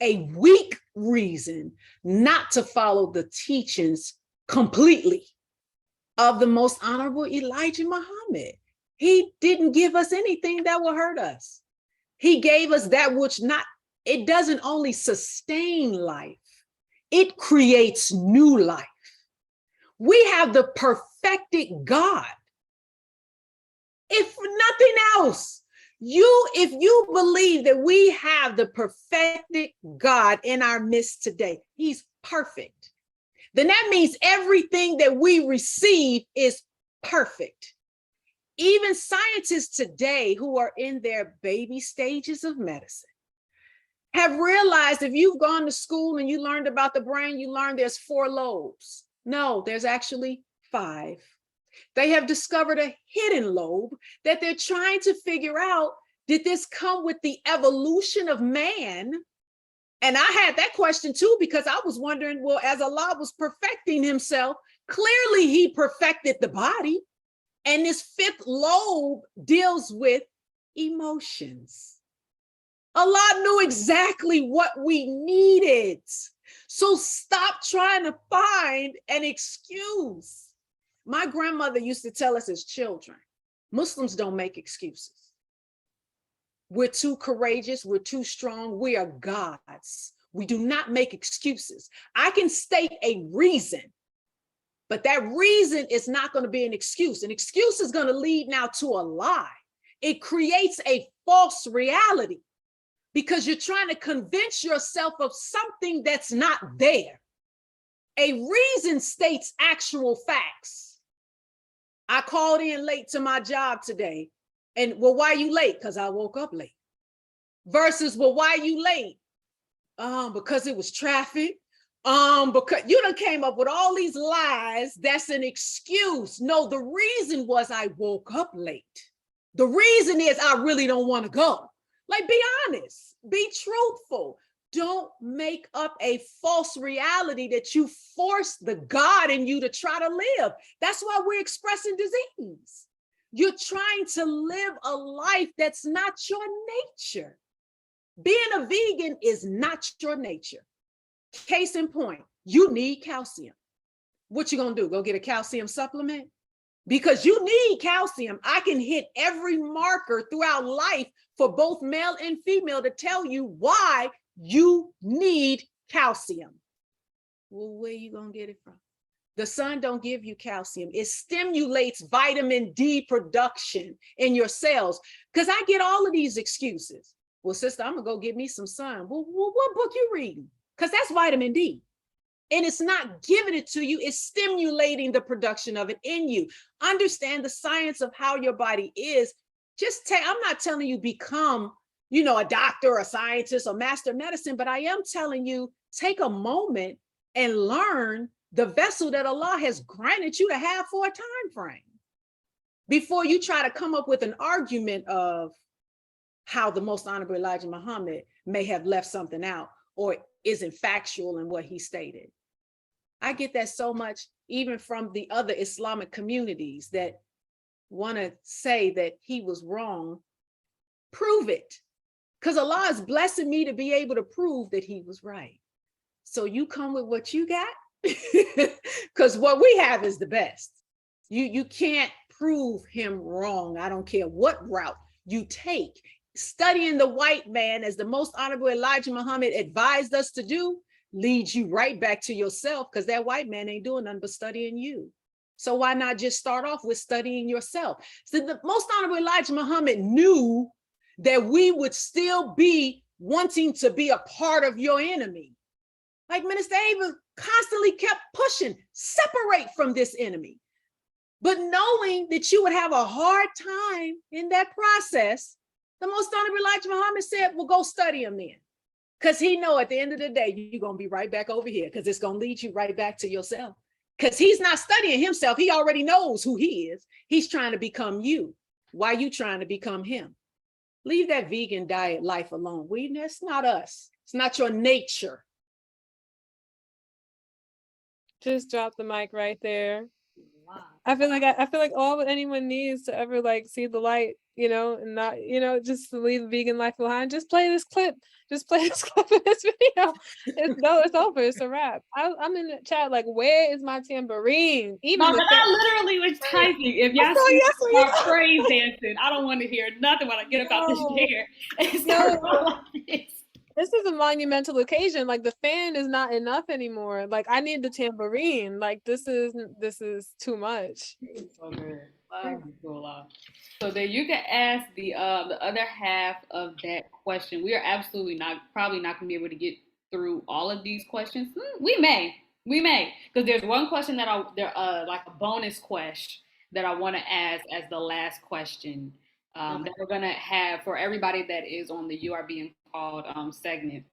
a weak reason not to follow the teachings completely of the most honorable Elijah Muhammad. He didn't give us anything that will hurt us. He gave us that which it doesn't only sustain life, it creates new life. We have the perfected God. If nothing else, if you believe that we have the perfected God in our midst today, he's perfect, then that means everything that we receive is perfect. Even scientists today who are in their baby stages of medicine have realized, if you've gone to school and you learned about the brain, you learned there's 4 lobes. No, there's actually 5. They have discovered a hidden lobe that they're trying to figure out, did this come with the evolution of man? And I had that question too, because I was wondering, well, as Allah was perfecting himself, clearly he perfected the body. And this 5th lobe deals with emotions. Allah knew exactly what we needed. So stop trying to find an excuse. My grandmother used to tell us as children, Muslims don't make excuses. We're too courageous. We're too strong. We are gods. We do not make excuses. I can state a reason, but that reason is not going to be an excuse. An excuse is going to lead now to a lie. It creates a false reality because you're trying to convince yourself of something that's not there. A reason states actual facts. I called in late to my job today. And, well, why are you late? Because I woke up late. Versus, well, why are you late? Because it was traffic. Because you done came up with all these lies. That's an excuse. No, the reason was I woke up late. The reason is I really don't want to go. Like, be honest, be truthful. Don't make up a false reality that you force the God in you to try to live. That's why we're expressing disease. You're trying to live a life that's not your nature. Being a vegan is not your nature. Case in point, you need calcium. What you gonna do? Go get a calcium supplement? Because you need calcium. I can hit every marker throughout life for both male and female to tell you why you need calcium. Well, where you gonna get it from? The sun don't give you calcium. It stimulates vitamin D production in your cells. Because I get all of these excuses. Well, sister, I'm gonna go get me some sun. Well, what book you reading? Because that's vitamin D. And it's not giving it to you, it's stimulating the production of it in you. Understand the science of how your body is. I'm not telling you become, a doctor, a scientist, or master medicine, but I am telling you, take a moment and learn the vessel that Allah has granted you to have for a time frame before you try to come up with an argument of how the most honorable Elijah Muhammad may have left something out or isn't factual in what he stated. I get that so much, even from the other Islamic communities that want to say that he was wrong. Prove it, because Allah is blessing me to be able to prove that he was right. So you come with what you got, because what we have is the best. You can't prove him wrong. I don't care what route you take. Studying the white man, as the most honorable Elijah Muhammad advised us to do, leads you right back to yourself, because that white man ain't doing nothing but studying you. So why not just start off with studying yourself? So the most honorable Elijah Muhammad knew that we would still be wanting to be a part of your enemy. Like Minister Ava constantly kept pushing, separate from this enemy. But knowing that you would have a hard time in that process, the most honorable Elijah Muhammad said, well, go study him then. Because he know at the end of the day, you're going to be right back over here because it's going to lead you right back to yourself. Because he's not studying himself. He already knows who he is. He's trying to become you. Why are you trying to become him? Leave that vegan diet life alone. That's not us. It's not your nature. Just drop the mic right there. Wow. I feel like all anyone needs to ever like see the light, and not, just to leave the vegan life behind. Just play this clip. Just play this clip of this video. It's over. It's a wrap. I'm in the chat like, where is my tambourine? Even No, but I literally was typing. If y'all see my praise dancing, I don't want to hear nothing when I get up out this chair and start going like this. This is a monumental occasion. Like, the fan is not enough anymore. Like, I need the tambourine. Like, this is too much. So good. Wow. So then you can ask the other half of that question. We are absolutely probably not going to be able to get through all of these questions. We may, because there's one question that like a bonus question that I want to ask as the last question. That we're gonna have for everybody that is on the You Are Being Called segment.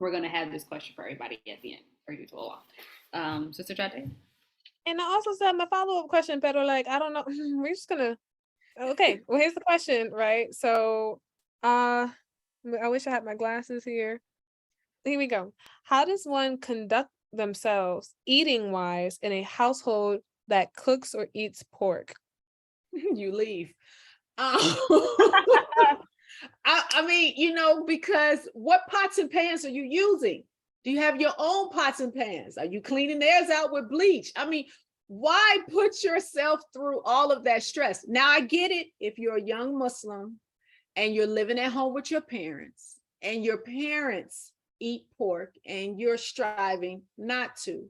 We're gonna have this question for everybody at the end for you to allow. Sister Jade? And I also said my follow-up question, but like, I don't know. We're just gonna. Okay, well, here's the question, right? So, I wish I had my glasses here. Here we go. How does one conduct themselves eating-wise in a household that cooks or eats pork? You leave. I mean, because what pots and pans are you using? Do you have your own pots and pans? Are you cleaning theirs out with bleach? I mean, why put yourself through all of that stress? Now, I get it. If you're a young Muslim and you're living at home with your parents and your parents eat pork and you're striving not to.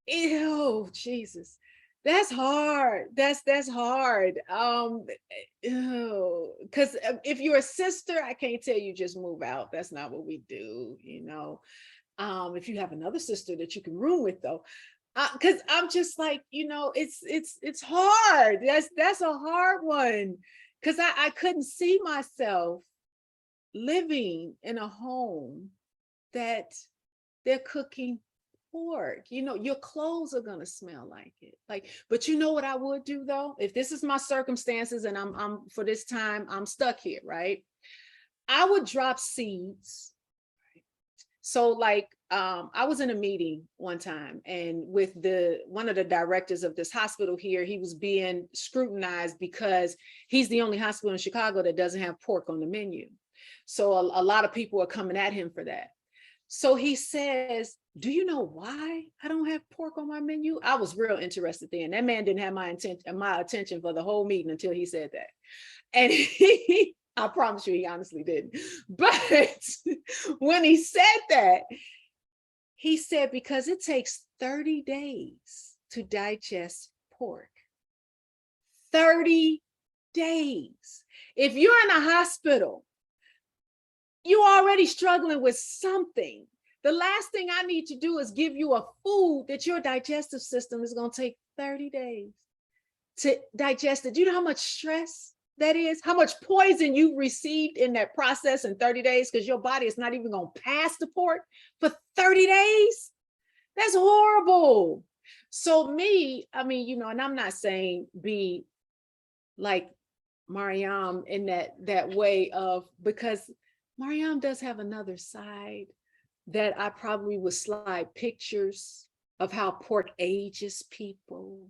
Ew, Jesus. That's hard. That's hard. Because if you're a sister, I can't tell you just move out. That's not what we do, If you have another sister that you can room with, though, because I'm just like, it's hard. That's a hard one. Because I couldn't see myself living in a home that they're cooking pork. Your clothes are gonna smell like it. But you know what I would do though? If this is my circumstances and I'm for this time, I'm stuck here, right? I would drop seeds. So I was in a meeting one time and with one of the directors of this hospital here, he was being scrutinized because he's the only hospital in Chicago that doesn't have pork on the menu. So a lot of people are coming at him for that. So he says, do you know why I don't have pork on my menu? I was real interested then. That man didn't have my attention for the whole meeting until he said that. And I promise you, he honestly didn't. But when he said that, he said, because it takes 30 days to digest pork. 30 days. If you're in a hospital, you're already struggling with something. The last thing I need to do is give you a food that your digestive system is going to take 30 days to digest it. Do you know how much stress that is? How much poison you received in that process in 30 days because your body is not even going to pass the pork for 30 days? That's horrible. So me, I mean, and I'm not saying be like Maryam in that way of, because Maryam does have another side that I probably would slide pictures of how pork ages people.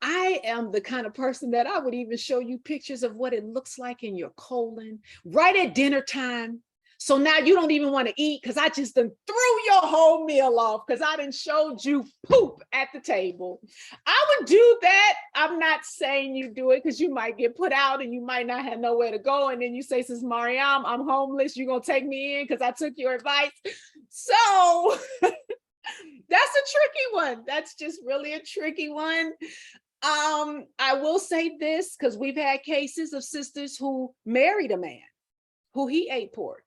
I am the kind of person that I would even show you pictures of what it looks like in your colon right at dinner time. So now you don't even want to eat because I just done threw your whole meal off because I done showed you poop at the table. I would do that. I'm not saying you do it because you might get put out and you might not have nowhere to go. And then you say, since Maryam, I'm homeless, you're going to take me in because I took your advice. So that's a tricky one. That's just really a tricky one. I will say this because we've had cases of sisters who married a man who he ate pork.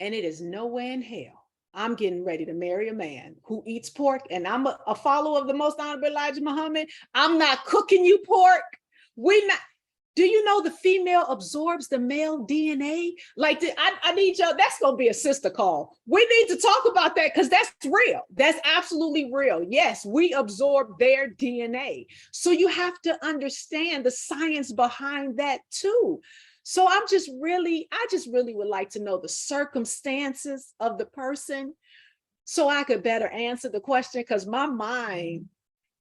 And it is nowhere in hell I'm getting ready to marry a man who eats pork, and I'm a follower of the most honorable Elijah Muhammad. I'm not cooking you pork. Do you know the female absorbs the male DNA? Like, I need y'all, that's going to be a sister call. We need to talk about that because that's real. That's absolutely real. Yes, we absorb their DNA. So you have to understand the science behind that too. So I just really would like to know the circumstances of the person so I could better answer the question, because my mind,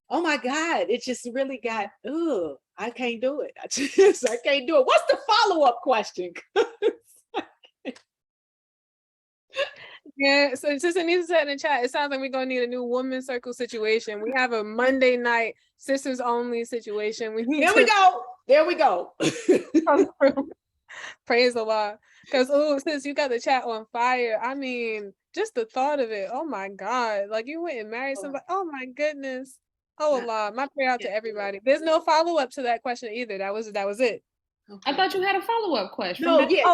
oh my God, it just really got, ugh, I can't do it. I can't do it. What's the follow-up question? Yeah, so Sister Nisa said in the chat, it sounds like we're gonna need a new woman circle situation. We have a Monday night sisters only situation. We need There we go. Praise the Lord. Because sis, you got the chat on fire. I mean, just the thought of it. Oh my God. Like you went and married somebody. Oh my goodness. Oh Allah. My prayer out to everybody. There's no follow-up to that question either. That was it. Okay. I thought you had a follow-up question. No, yeah.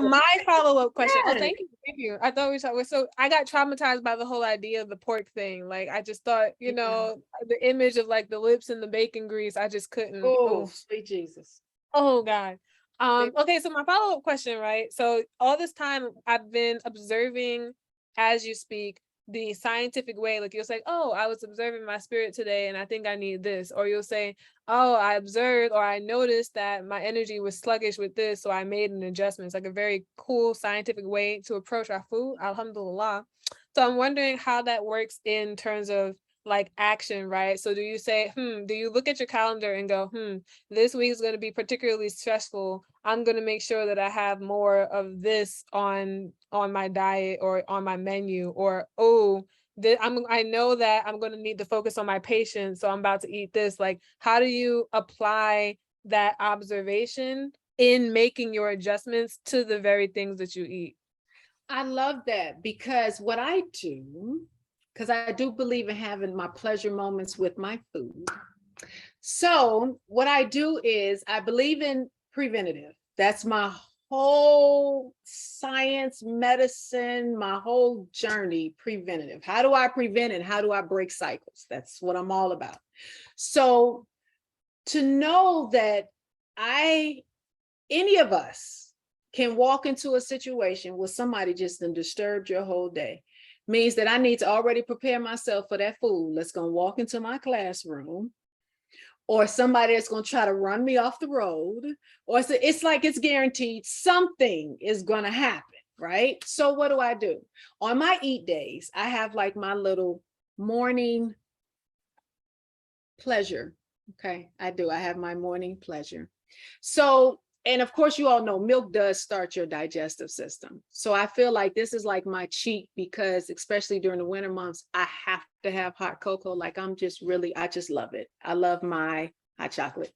My follow-up question. Yes. Oh, thank you. I thought we talked. So I got traumatized by the whole idea of the pork thing. Like I just thought, the image of like the lips and the bacon grease. I just couldn't. Oh, sweet Jesus. Oh God. Okay, so my follow-up question, right? So all this time I've been observing as you speak the scientific way. Like you'll say, oh, I was observing my spirit today and I think I need this. Or you'll say, oh, I observed or I noticed that my energy was sluggish with this, so I made an adjustment. It's like a very cool scientific way to approach our food, alhamdulillah. So I'm wondering how that works in terms of like action, right? So do you say, do you look at your calendar and go, this week is going to be particularly stressful. I'm going to make sure that I have more of this on my diet or on my menu, or, I know that I'm going to need to focus on my patients, so I'm about to eat this. Like, how do you apply that observation in making your adjustments to the very things that you eat? I love that, because what I do, because I do believe in having my pleasure moments with my food. So what I do is I believe in preventative. That's my whole science, medicine, my whole journey, preventative. How do I prevent and how do I break cycles? That's what I'm all about. So to know that any of us can walk into a situation where somebody just done disturbed your whole day means that I need to already prepare myself for that fool that's going to walk into my classroom, or somebody that's going to try to run me off the road, or it's like it's guaranteed something is going to happen, right? So what do? On my eat days, I have like my little morning pleasure. Okay, I do. I have my morning pleasure. So, and of course, you all know milk does start your digestive system. So I feel like this is like my cheat, because especially during the winter months, I have to have hot cocoa. Like I just love it. I love my hot chocolate.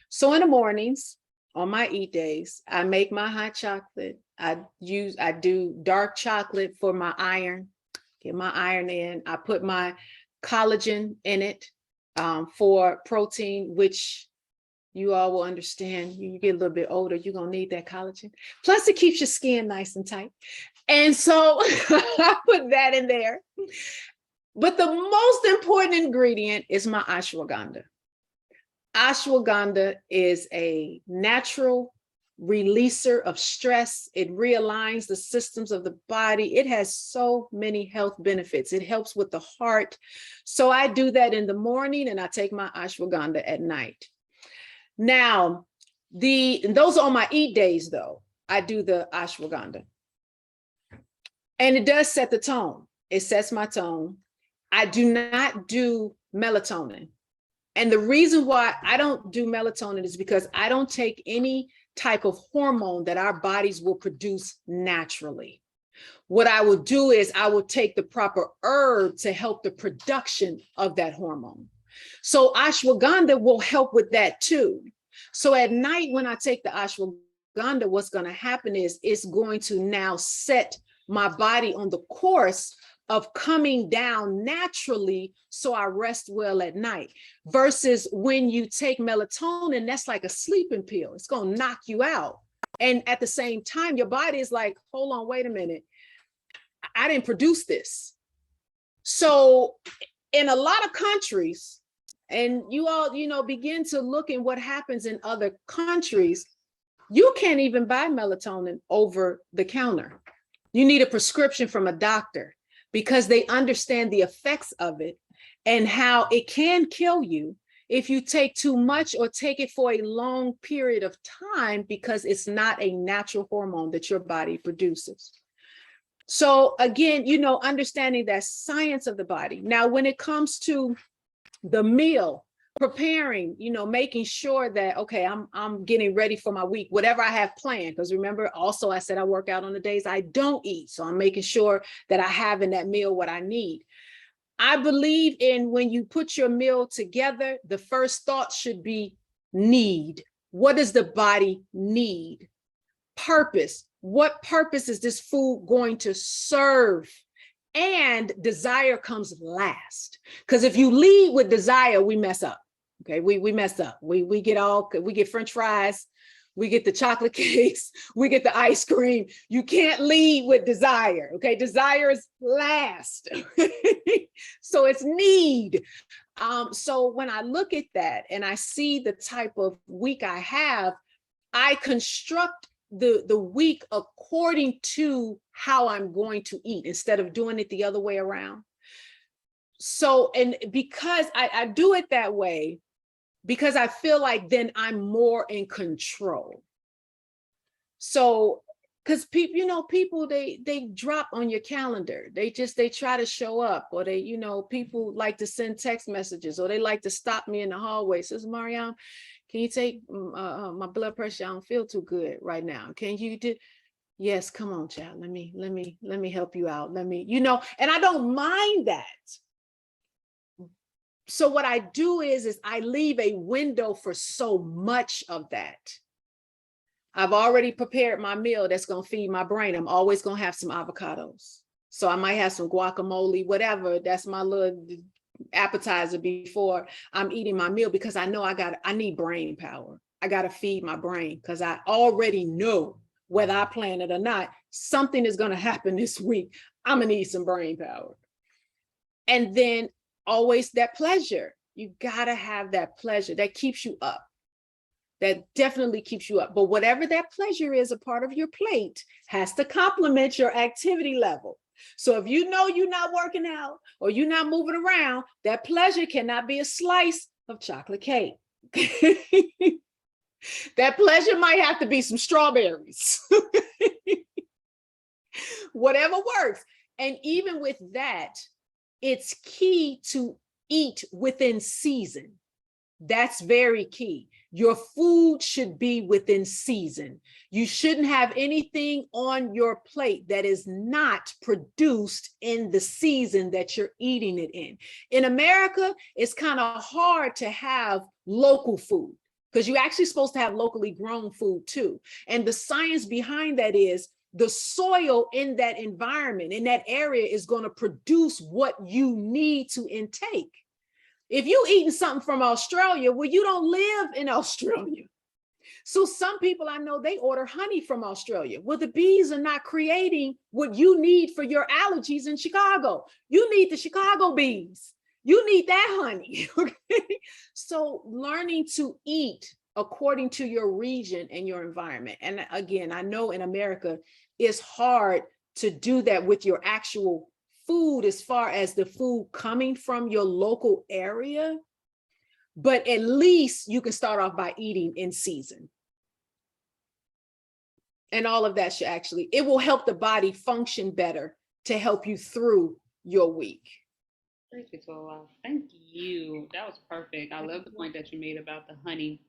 So in the mornings, on my eat days, I make my hot chocolate. I do dark chocolate for my iron, get my iron in. I put my collagen in it for protein, which you all will understand. You get a little bit older, you're going to need that collagen. Plus, it keeps your skin nice and tight. And so I put that in there. But the most important ingredient is my ashwagandha. Ashwagandha is a natural releaser of stress. It realigns the systems of the body. It has so many health benefits. It helps with the heart. So I do that in the morning and I take my ashwagandha at night. Now, those are on my eat days, though. I do the ashwagandha. And it does set the tone. It sets my tone. I do not do melatonin. And the reason why I don't do melatonin is because I don't take any type of hormone that our bodies will produce naturally. What I will do is I will take the proper herb to help the production of that hormone. So ashwagandha will help with that too. So at night when I take the ashwagandha, what's going to happen is it's going to now set my body on the course of coming down naturally, so I rest well at night. Versus when you take melatonin, that's like a sleeping pill. It's going to knock you out. And at the same time, your body is like, hold on, wait a minute. I didn't produce this. So in a lot of countries, and you all, begin to look at what happens in other countries. You can't even buy melatonin over the counter. You need a prescription from a doctor because they understand the effects of it and how it can kill you if you take too much or take it for a long period of time, because it's not a natural hormone that your body produces. So again, understanding that science of the body. Now, when it comes to the meal, preparing, making sure that, okay, I'm getting ready for my week, whatever I have planned. Because remember, also I said I work out on the days I don't eat. So I'm making sure that I have in that meal what I need. I believe in when you put your meal together, the first thought should be need. What does the body need? Purpose. What purpose is this food going to serve? And desire comes last. Because if you lead with desire, we mess up. Okay, we mess up. We get French fries, we get the chocolate cakes, we get the ice cream. You can't lead with desire. Okay, desire is last. So it's need. So when I look at that and I see the type of week I have, I construct the week according to how I'm going to eat instead of doing it the other way around. So, and because I do it that way, because I feel like then I'm more in control. So, because people, they drop on your calendar. They try to show up, or people like to send text messages, or they like to stop me in the hallway. Says, Maryam, can you take my blood pressure? I don't feel too good right now. Can you do? Yes, come on, child. Let me help you out. And I don't mind that. So what I do is I leave a window for so much of that. I've already prepared my meal that's going to feed my brain. I'm always going to have some avocados. So I might have some guacamole, whatever. That's my little appetizer before I'm eating my meal, because I know I need brain power. I got to feed my brain, because I already know, whether I plan it or not, something is going to happen this week. I'm going to need some brain power. And then always that pleasure. You got to have that pleasure that keeps you up. That definitely keeps you up. But whatever that pleasure is, a part of your plate has to complement your activity level. So if you know you're not working out or you're not moving around, that pleasure cannot be a slice of chocolate cake. That pleasure might have to be some strawberries. Whatever works. And even with that, it's key to eat within season. That's very key. Your food should be within season. You shouldn't have anything on your plate that is not produced in the season that you're eating it in. In America, it's kind of hard to have local food, because you're actually supposed to have locally grown food too. And the science behind that is the soil in that environment, in that area, is going to produce what you need to intake. If you eating something from Australia, well, you don't live in Australia. So some people I know, they order honey from Australia. Well, the bees are not creating what you need for your allergies in Chicago. You need the Chicago bees. You need that honey. Okay? So learning to eat according to your region and your environment. And again, I know in America, it's hard to do that with your actual food, as far as the food coming from your local area, but at least you can start off by eating in season. And all of that it will help the body function better to help you through your week. Thank you. That was perfect. I love the point that you made about the honey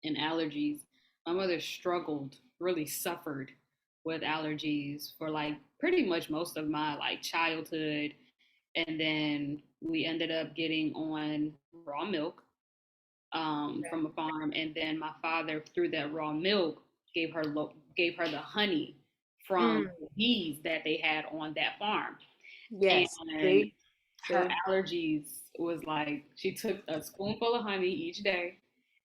and allergies. My mother struggled, really suffered with allergies for pretty much most of my childhood. And then we ended up getting on raw milk from a farm. And then my father, through that raw milk, gave her the honey from the bees that they had on that farm. Yes. And her allergies was she took a spoonful of honey each day,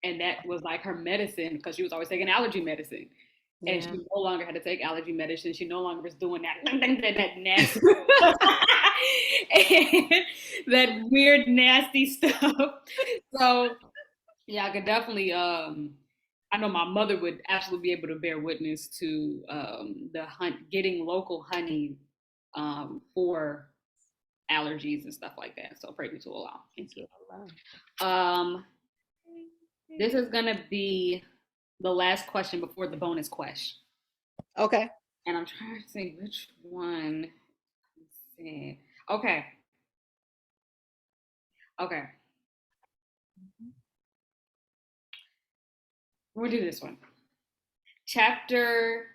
and that was her medicine, because she was always taking allergy medicine. And Yeah. she no longer had to take allergy medicine. She no longer was doing that nasty, that weird, nasty stuff. So yeah, I could definitely. I know my mother would absolutely be able to bear witness to getting local honey for allergies and stuff like that. So praise to Allah. Thank you. This is gonna be the last question before the bonus question. Okay. And I'm trying to think which one. Let's see. Okay. Okay. We'll do this one. Chapter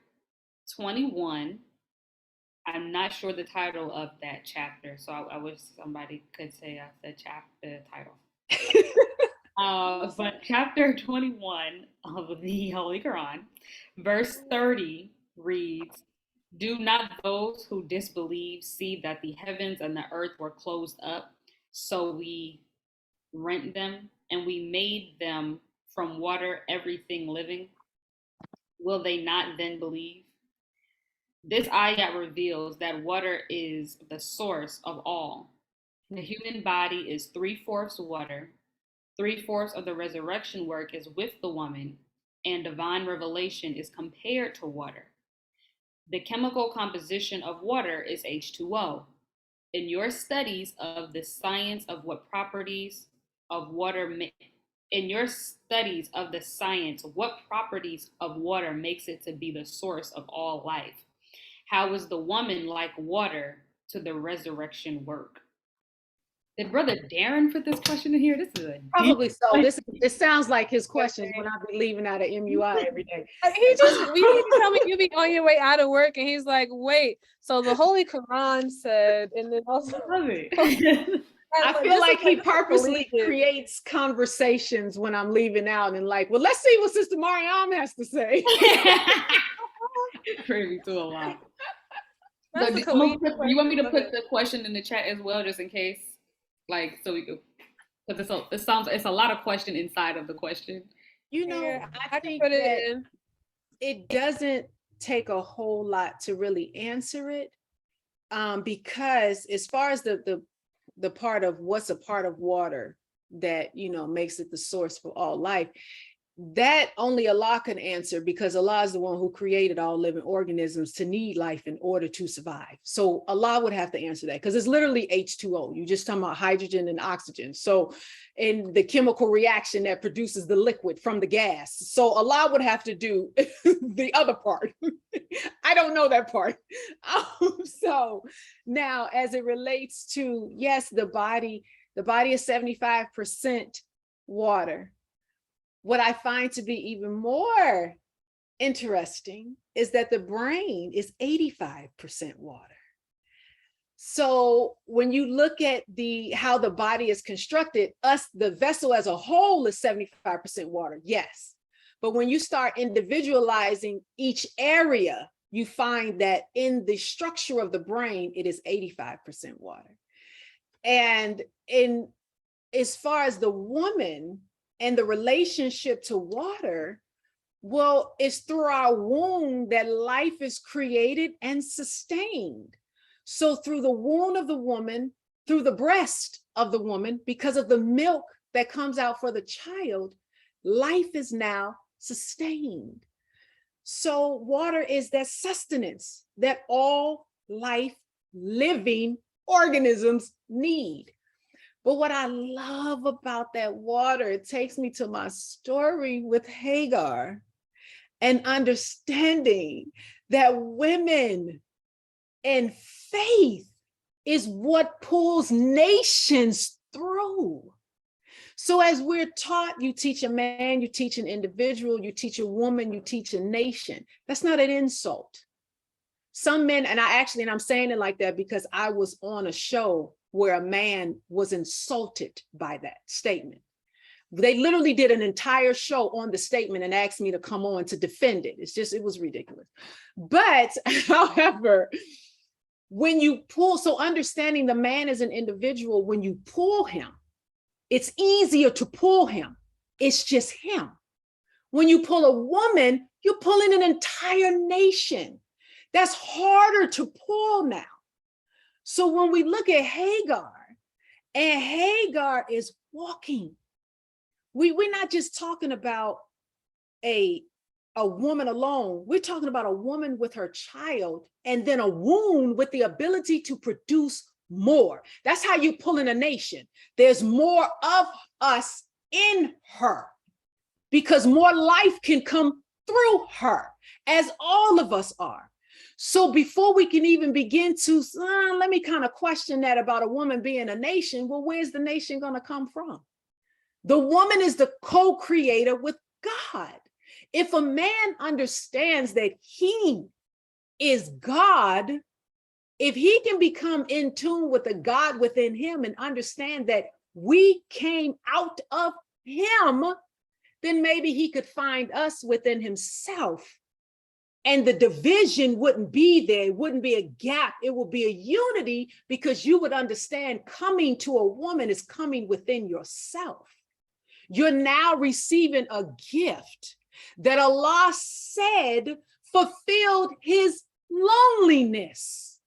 21. I'm not sure the title of that chapter, so I wish somebody could say I said chapter title. But chapter 21 of the Holy Quran, verse 30 reads, "Do not those who disbelieve see that the heavens and the earth were closed up, so we rent them, and we made them from water everything living? Will they not then believe?" This ayat reveals that water is the source of all. The human body is 3/4 water. 3/4 of the resurrection work is with the woman, and divine revelation is compared to water. The chemical composition of water is H2O. In your studies of the science of what properties of water makes it to be the source of all life? How is the woman like water to the resurrection work? Did Brother Darren put this question in here? This is a Probably deep so. question. It sounds like his questions when I be leaving out of MUI every day. You need to tell me you be on your way out of work and he's like, wait, so the Holy Quran said, and then also I love it. I feel like he purposely creates conversations when I'm leaving out and like, well, let's see what Sister Maryam has to say. Crazy to a lot. That's So a do you collegiate want me to question. put the question in the chat as well, just in case? Like, so we could, because it's a lot of question inside of the question. You know, Yeah, I I can think put it that in. it doesn't take a whole lot to really answer it, because as far as the part of what's a part of water that makes it the source for all life, that only Allah can answer, because Allah is the one who created all living organisms to need life in order to survive. So Allah would have to answer that, because it's literally H2O. You just talking about hydrogen and oxygen. So in the chemical reaction that produces the liquid from the gas. So Allah would have to do the other part. I don't know that part. So now, as it relates to, yes, the body is 75% water. What I find to be even more interesting is that the brain is 85% water. So when you look at how the body is constructed, the vessel as a whole is 75% water, yes. But when you start individualizing each area, you find that in the structure of the brain, it is 85% water. And as far as the woman and the relationship to water, well, it's through our womb that life is created and sustained. So through the womb of the woman, through the breast of the woman, because of the milk that comes out for the child, life is now sustained. So water is that sustenance that all life living organisms need. But what I love about that water, it takes me to my story with Hagar and understanding that women and faith is what pulls nations through. So as we're taught, you teach a man, you teach an individual, you teach a woman, you teach a nation. That's not an insult. Some men, and I'm saying it like that because I was on a show where a man was insulted by that statement. They literally did an entire show on the statement and asked me to come on to defend it. It was ridiculous. But however, when you pull, so understanding the man as an individual, when you pull him, it's easier to pull him. It's just him. When you pull a woman, you're pulling an entire nation. That's harder to pull now. So when we look at Hagar, and Hagar is walking, we're not just talking about a woman alone. We're talking about a woman with her child, and then a womb with the ability to produce more. That's how you pull in a nation. There's more of us in her, because more life can come through her, as all of us are. So before we can even begin to, let me kind of question that about a woman being a nation. Well, where's the nation going to come from? The woman is the co-creator with God. If a man understands that he is God, if he can become in tune with the God within him and understand that we came out of him, then maybe he could find us within himself. And the division wouldn't be there. It wouldn't be a gap. It would be a unity, because you would understand coming to a woman is coming within yourself. You're now receiving a gift that Allah said fulfilled his loneliness.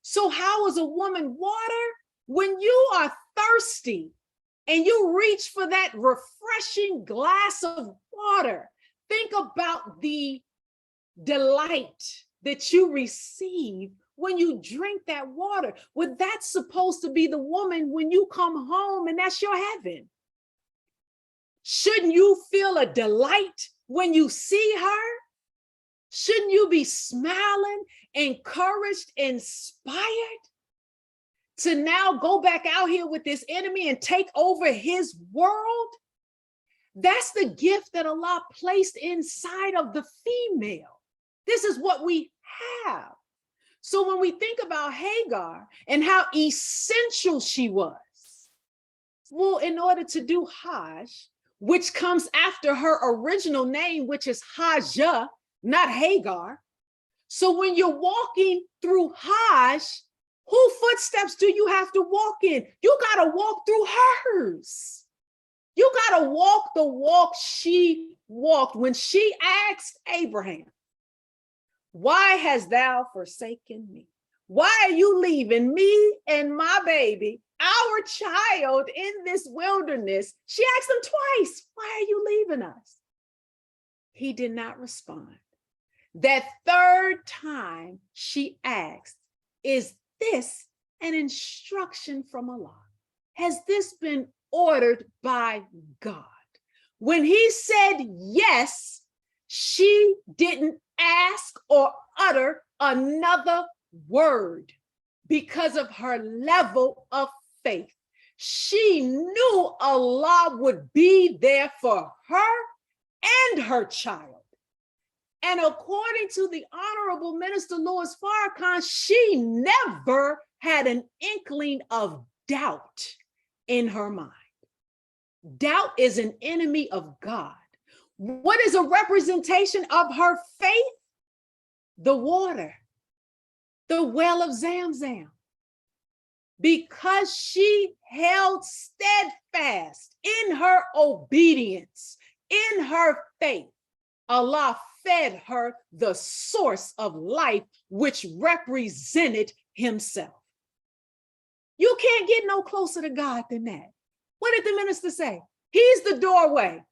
So how is a woman water? When you are thirsty and you reach for that refreshing glass of water, think about the delight that you receive when you drink that water. Well, that's supposed to be the woman when you come home, and that's your heaven. Shouldn't you feel a delight when you see her? Shouldn't you be smiling, encouraged, inspired to now go back out here with this enemy and take over his world? That's the gift that Allah placed inside of the female. This is what we have. So when we think about Hagar and how essential she was, well, in order to do Hajj, which comes after her original name, which is Hajjah, not Hagar. So when you're walking through Hajj, whose footsteps do you have to walk in? You got to walk through hers. You got to walk the walk she walked when she asked Abraham, "Why hast thou forsaken me? Why are you leaving me and my baby, our child, in this wilderness?" She asked him twice, "Why are you leaving us?" He did not respond. That third time she asked, "Is this an instruction from Allah? Has this been ordered by God?" When he said yes, she didn't ask or utter another word because of her level of faith. She knew Allah would be there for her and her child. And according to the Honorable Minister Louis Farrakhan, she never had an inkling of doubt in her mind. Doubt is an enemy of God. What is a representation of her faith? The water, the well of Zamzam. Because she held steadfast in her obedience, in her faith, Allah fed her the source of life, which represented himself. You can't get no closer to God than that. What did the minister say? He's the doorway.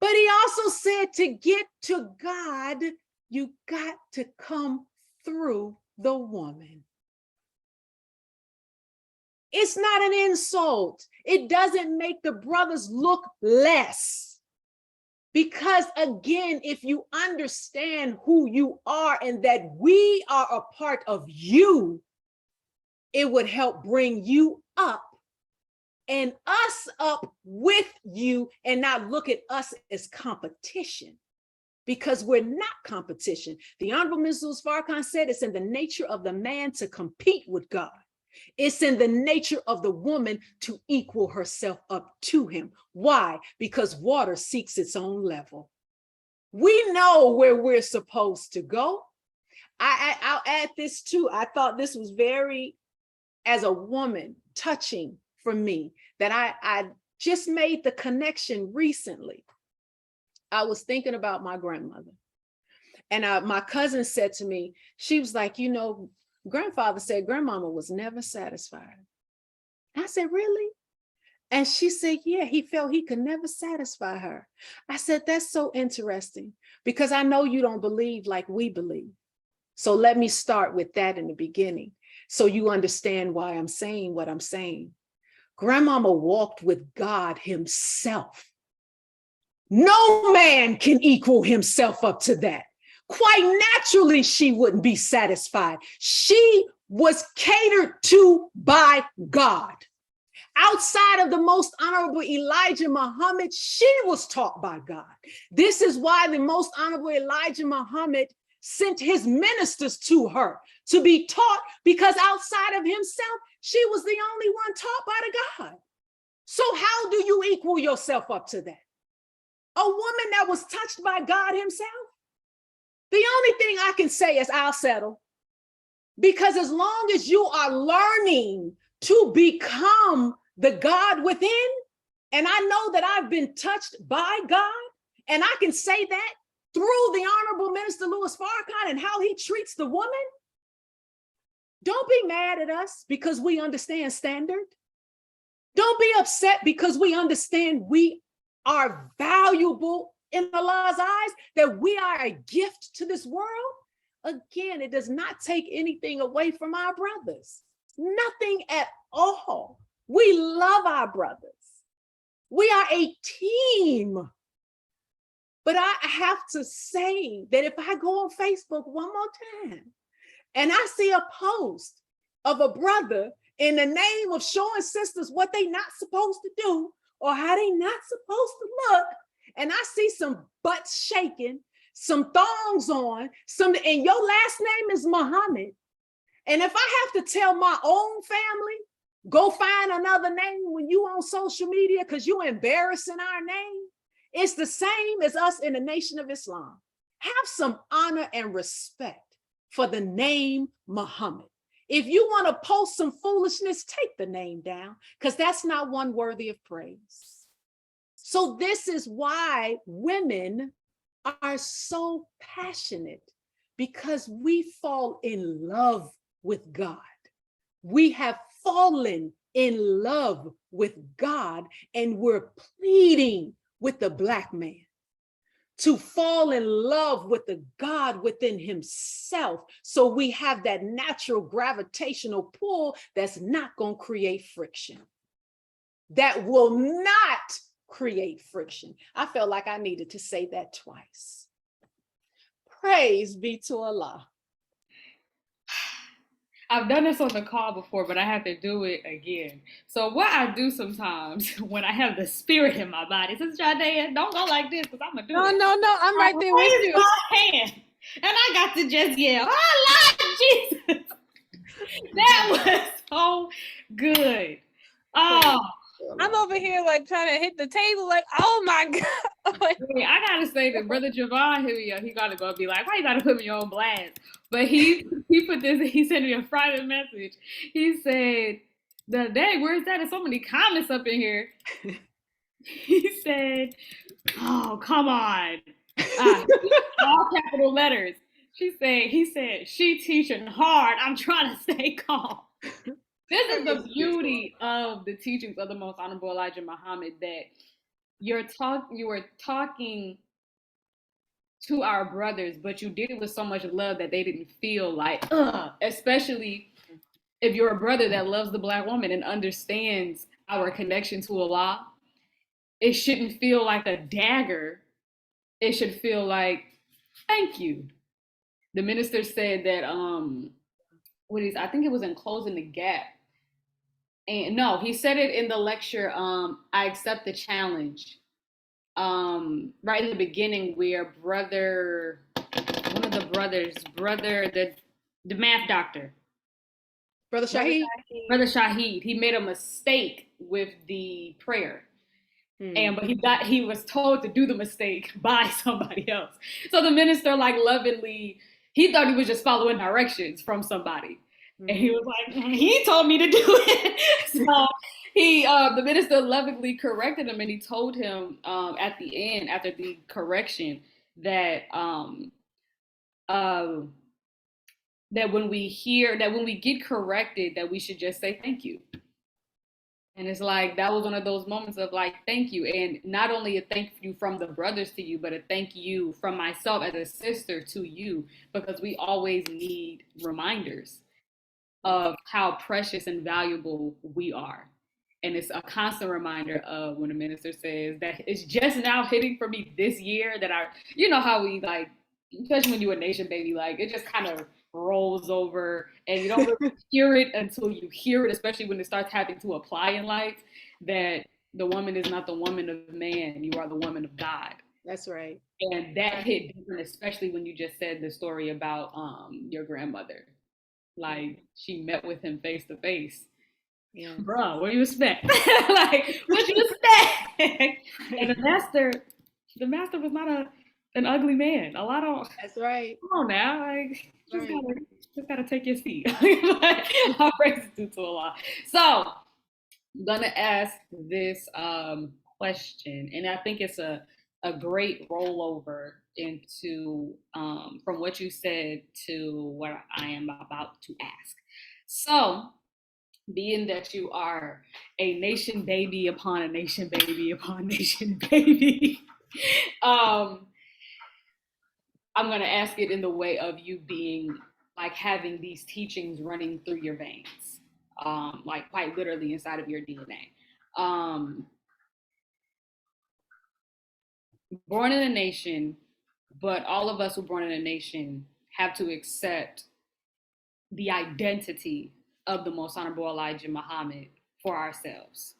But he also said to get to God, you got to come through the woman. It's not an insult. It doesn't make the brothers look less. Because again, if you understand who you are and that we are a part of you, it would help bring you up and us up with you, and not look at us as competition, because we're not competition. The Honorable Mrs. Farrakhan said it's in the nature of the man to compete with God. It's in the nature of the woman to equal herself up to him. Why? Because water seeks its own level. We know where we're supposed to go. I'll add this too. I thought this was very, as a woman, touching for me, that I just made the connection recently. I was thinking about my grandmother. And my cousin said to me, she was like, you know, grandfather said grandmama was never satisfied. I said, really? And she said, yeah, he felt he could never satisfy her. I said, that's so interesting, because I know you don't believe like we believe. So let me start with that in the beginning, so you understand why I'm saying what I'm saying. Grandmama walked with God himself. No man can equal himself up to that. Quite naturally, she wouldn't be satisfied. She was catered to by God. Outside of the most honorable Elijah Muhammad, she was taught by God. This is why the most honorable Elijah Muhammad sent his ministers to her to be taught, because outside of himself, she was the only one taught by the God. So how do you equal yourself up to that? A woman that was touched by God himself? The only thing I can say is I'll settle. Because as long as you are learning to become the God within, and I know that I've been touched by God, and I can say that through the Honorable Minister Louis Farrakhan and how he treats the woman, don't be mad at us because we understand standard. Don't be upset because we understand we are valuable in Allah's eyes, that we are a gift to this world. Again, it does not take anything away from our brothers. Nothing at all. We love our brothers. We are a team. But I have to say that if I go on Facebook one more time and I see a post of a brother in the name of showing sisters what they not supposed to do or how they not supposed to look, and I see some butts shaking, some thongs on, and your last name is Muhammad. And if I have to tell my own family, go find another name when you on social media because you embarrassing our name, it's the same as us in the Nation of Islam. Have some honor and respect for the name Muhammad. If you want to post some foolishness, take the name down, because that's not one worthy of praise. So this is why women are so passionate, because we fall in love with God. We have fallen in love with God, and we're pleading with the Black man to fall in love with the God within himself. So we have that natural gravitational pull that's not going to create friction. That will not create friction. I felt like I needed to say that twice. Praise be to Allah. I've done this on the call before, but I have to do it again. So what I do sometimes when I have the spirit in my body, Sister Jadea, don't go like this because I'm going to do it. No, I'm right there with you. My hand, and I got to just yell, oh, Lord Jesus. That was so good. Oh, I'm over here like trying to hit the table like, oh my God. Like, I gotta say that Brother Javon here, he gotta go be like, why you gotta put me on blast? But he put this, he sent me a private message. He said, dang, where's that? There's so many comments up in here. He said, oh, come on. All capital letters. He said, she teaching hard. I'm trying to stay calm. This is the beauty of the teachings of the Most Honorable Elijah Muhammad, that you were talking to our brothers, but you did it with so much love that they didn't feel like, especially if you're a brother that loves the Black woman and understands our connection to Allah. It shouldn't feel like a dagger. It should feel like, thank you. The minister said that, I think it was in Closing the Gap. And no, he said it in the lecture, I accept the challenge. Right in the beginning, where the math doctor, Brother Shaheed. Brother Shaheed, he made a mistake with the prayer. But he was told to do the mistake by somebody else. So the minister, like, lovingly, he thought he was just following directions from somebody. And he was like, he told me to do it. So the minister lovingly corrected him, and he told him at the end, after the correction, that uh, that when we get corrected, that we should just say thank you. And it's like, that was one of those moments of like, thank you. And not only a thank you from the brothers to you, but a thank you from myself as a sister to you, because we always need reminders of how precious and valuable we are. And it's a constant reminder of when the minister says that it's just now hitting for me this year that you know how we like, especially when you're a nation baby, like it just kind of rolls over and you don't really hear it until you hear it, especially when it starts having to apply in life, that the woman is not the woman of man, you are the woman of God. That's right. And that hit different, especially when you just said the story about your grandmother. Like she met with him face to face. Yeah. Bro, what do you expect? Like, what do you expect? And the master was not an ugly man. A lot of That's right. come on now, like Right. just gotta take your seat. Like, I'll praise you to Allah. So I'm gonna ask this question, and I think it's a great rollover into from what you said to what I am about to ask. So, being that you are a nation baby upon a nation baby upon nation baby, I'm gonna ask it in the way of you being like having these teachings running through your veins, like quite literally inside of your DNA. Born in a nation, but all of us who are born in a nation have to accept the identity of the most honorable Elijah Muhammad for ourselves.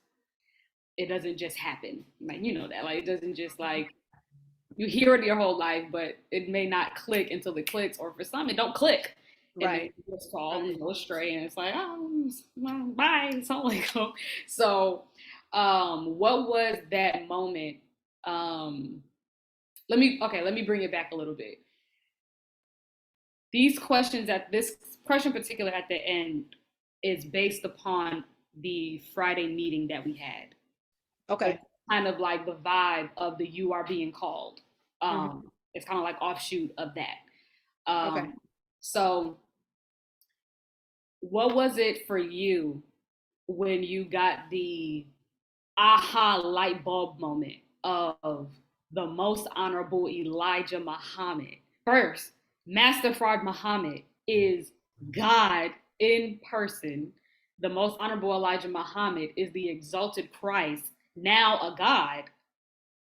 It doesn't just happen. Like, you know that. Like, it doesn't just like, you hear it your whole life, but it may not click until it clicks, or for some, it don't click. Right. And it's fall and go astray, and it's like, oh, bye, it's all like, so, what was that moment? Let me bring it back a little bit. This question in particular at the end is based upon the Friday meeting that we had. Okay. It's kind of like the vibe of the "you are being called." It's kind of like offshoot of that. Okay. So, what was it for you when you got the aha light bulb moment of the most honorable Elijah Muhammad? First, Master Fraud Muhammad is God in person. The most honorable Elijah Muhammad is the exalted Christ, now a God.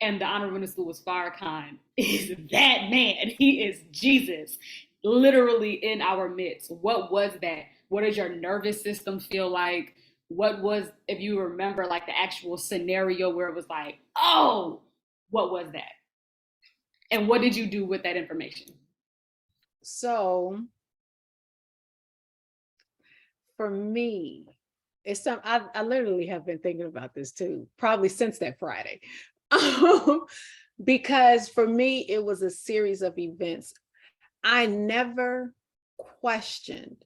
And the Honorable Minister was Farrakhan is that man. He is Jesus, literally in our midst. What was that? What does your nervous system feel like? What was, if you remember, like the actual scenario where it was like, oh, what was that? And what did you do with that information? So for me, it's I literally have been thinking about this too, probably since that Friday. Because for me, it was a series of events. I never questioned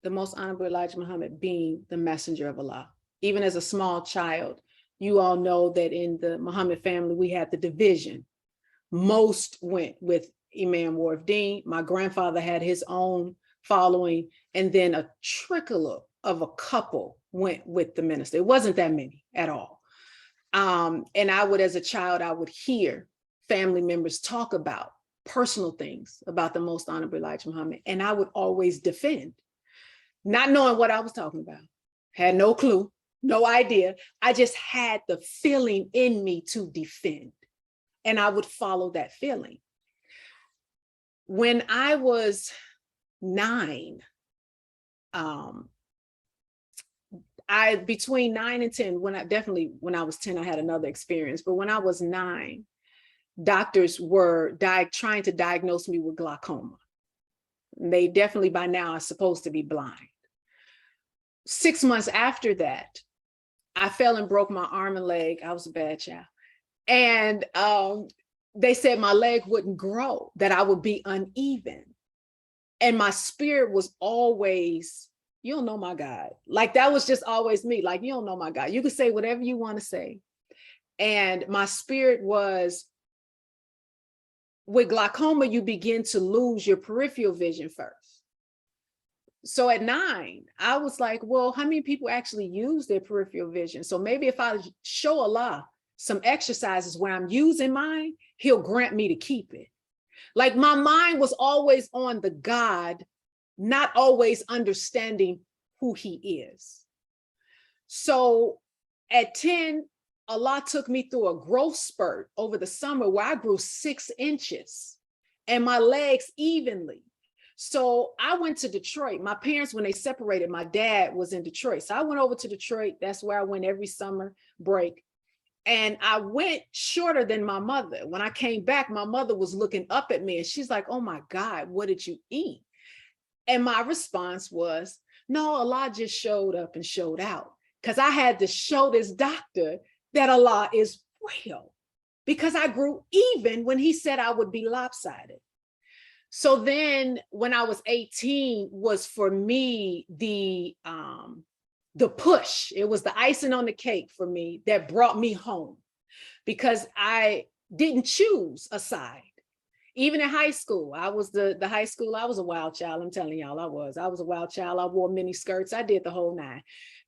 the most honorable Elijah Muhammad being the messenger of Allah. Even as a small child, you all know that in the Muhammad family, we had the division. Most went with Imam Wardeen. My grandfather had his own following, and then a trickle of a couple went with the minister. It wasn't that many at all. And I would, as a child, I would hear family members talk about personal things about the most honorable Elijah Muhammad, and I would always defend, not knowing what I was talking about. Had no clue, no idea. I just had the feeling in me to defend, and I would follow that feeling. When I was 9, between 9 and 10, when I was 10, I had another experience. But when I was 9, doctors were trying to diagnose me with glaucoma. They definitely by now are supposed to be blind. 6 months after that, I fell and broke my arm and leg. I was a bad child. And they said my leg wouldn't grow, that I would be uneven. And my spirit was always you don't know my God. Like that was just always me. Like, you don't know my God. You can say whatever you want to say. And my spirit was, with glaucoma, you begin to lose your peripheral vision first. So at 9, I was like, well, how many people actually use their peripheral vision? So maybe if I show Allah some exercises where I'm using mine, he'll grant me to keep it. Like my mind was always on the God, not always understanding who he is. So at 10, Allah took me through a growth spurt over the summer where I grew 6 inches and my legs evenly. So I went to Detroit. My parents, when they separated, my dad was in Detroit. So I went over to Detroit. That's where I went every summer break. And I went shorter than my mother. When I came back, my mother was looking up at me and she's like, oh my God, what did you eat? And my response was, no, Allah just showed up and showed out. Because I had to show this doctor that Allah is real. Because I grew even when he said I would be lopsided. So then when I was 18 was for me the push. It was the icing on the cake for me that brought me home, because I didn't choose a side. Even in high school, I was the high school, I was a wild child. I'm telling y'all, I was a wild child. I wore mini skirts. I did the whole 9.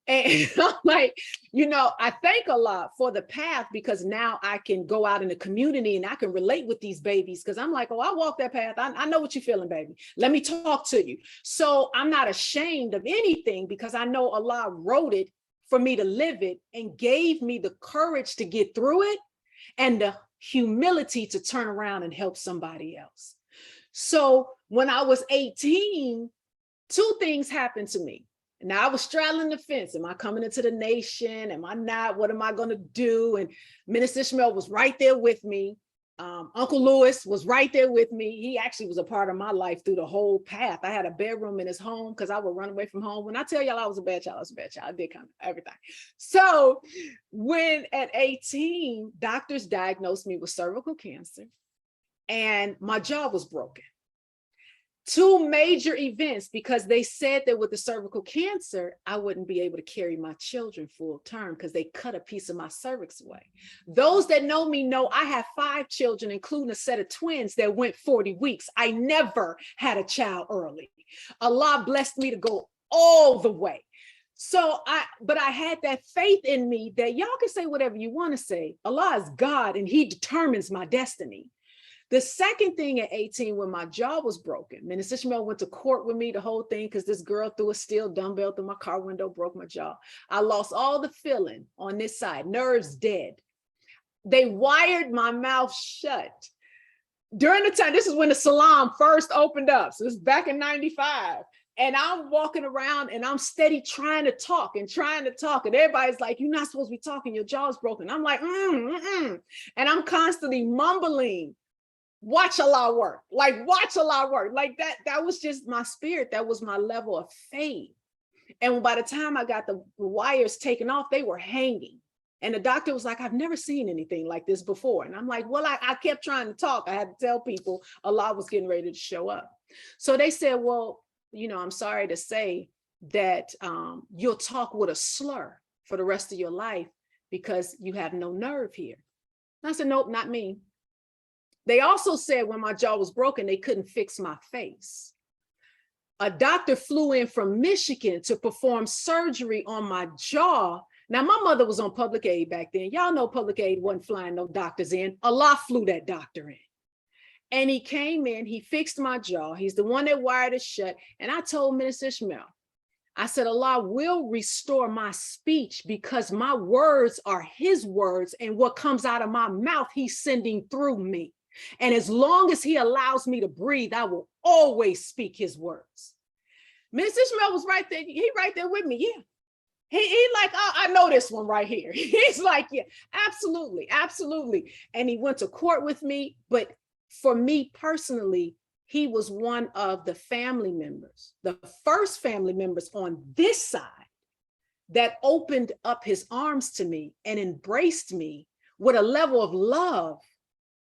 And I'm like, I thank Allah for the path, because now I can go out in the community and I can relate with these babies, because I'm like, oh, I walked that path. I know what you're feeling, baby. Let me talk to you. So I'm not ashamed of anything, because I know Allah wrote it for me to live it and gave me the courage to get through it and the humility to turn around and help somebody else. So when I was 18, 2 things happened to me. Now I was straddling the fence. Am I coming into the nation? Am I not? What am I going to do? And Minister Ishmael was right there with me. Uncle Lewis was right there with me. He actually was a part of my life through the whole path. I had a bedroom in his home because I would run away from home. When I tell y'all I was a bad child, I was a bad child. I did kind of everything. So when at 18, doctors diagnosed me with cervical cancer and my jaw was broken. 2 major events, because they said that with the cervical cancer, I wouldn't be able to carry my children full term because they cut a piece of my cervix away. Those that know me know I have 5 children, including a set of twins that went 40 weeks. I never had a child early. Allah blessed me to go all the way. So but I had that faith in me that y'all can say whatever you want to say. Allah is God and he determines my destiny. The second thing at 18, when my jaw was broken, Minister Ishmael went to court with me, the whole thing, because this girl threw a steel dumbbell through my car window, broke my jaw. I lost all the feeling on this side, nerves dead. They wired my mouth shut. During the time, this is when the salon first opened up. So this is back in 95. And I'm walking around and I'm steady trying to talk. And everybody's like, you're not supposed to be talking, your jaw's broken. I'm like, And I'm constantly mumbling. Watch Allah work, watch Allah work. Like that was just my spirit. That was my level of faith. And by the time I got the wires taken off, they were hanging. And the doctor was like, I've never seen anything like this before. And I'm like, well, I kept trying to talk. I had to tell people Allah was getting ready to show up. So they said, well, I'm sorry to say that you'll talk with a slur for the rest of your life because you have no nerve here. And I said, nope, not me. They also said when my jaw was broken, they couldn't fix my face. A doctor flew in from Michigan to perform surgery on my jaw. Now, my mother was on public aid back then. Y'all know public aid wasn't flying no doctors in. Allah flew that doctor in. And he came in, he fixed my jaw. He's the one that wired it shut. And I told Minister Ishmael, I said, Allah will restore my speech because my words are his words. And what comes out of my mouth, he's sending through me. And as long as he allows me to breathe, I will always speak his words. Minister Ishmael was right there. He right there with me. Yeah. He like, I know this one right here. He's like, yeah, absolutely, absolutely. And he went to court with me. But for me personally, he was one of the family members, the first family members on this side that opened up his arms to me and embraced me with a level of love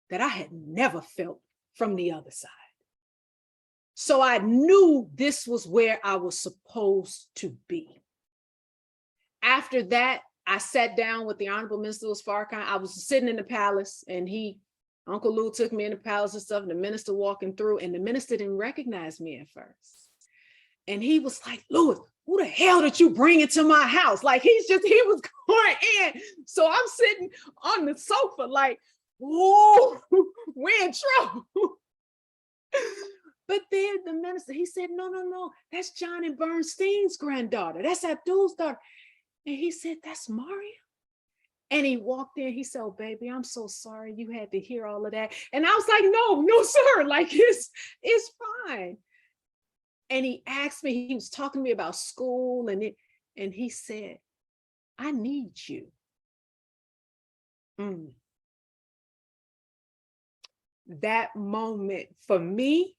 that I had never felt from the other side. So I knew this was where I was supposed to be. After that, I sat down with the Honorable Minister Farrakhan. I was sitting in the palace, and Uncle Lou took me in the palace and stuff, and the minister walking through, and the minister didn't recognize me at first. And he was like, Louis, who the hell did you bring into my house? Like, he was going in. So I'm sitting on the sofa like, whoa, we're in trouble. But then the minister, he said, no, that's John and Bernstein's granddaughter. That's Abdul's daughter. And he said, that's Maryam. And he walked in, he said, oh, baby, I'm so sorry you had to hear all of that. And I was like, no, sir, like it's fine. And he asked me, he was talking to me about school, and he said, I need you. That moment for me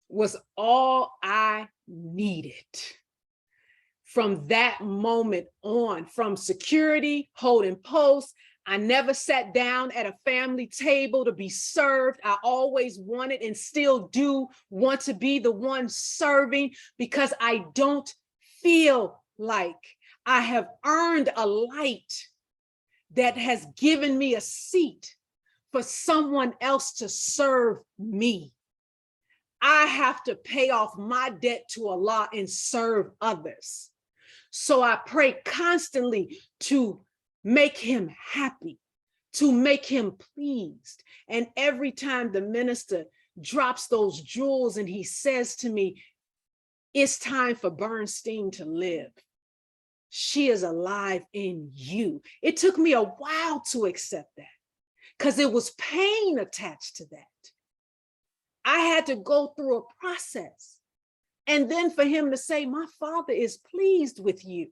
was all I needed. From that moment on, from security, holding posts, I never sat down at a family table to be served. I always wanted and still do want to be the one serving, because I don't feel like I have earned a light that has given me a seat for someone else to serve me. I have to pay off my debt to Allah and serve others. So I pray constantly to make him happy, to make him pleased. And every time the minister drops those jewels and he says to me, it's time for Bernstein to live. She is alive in you. It took me a while to accept that, because it was pain attached to that. I had to go through a process. And then for him to say, my father is pleased with you,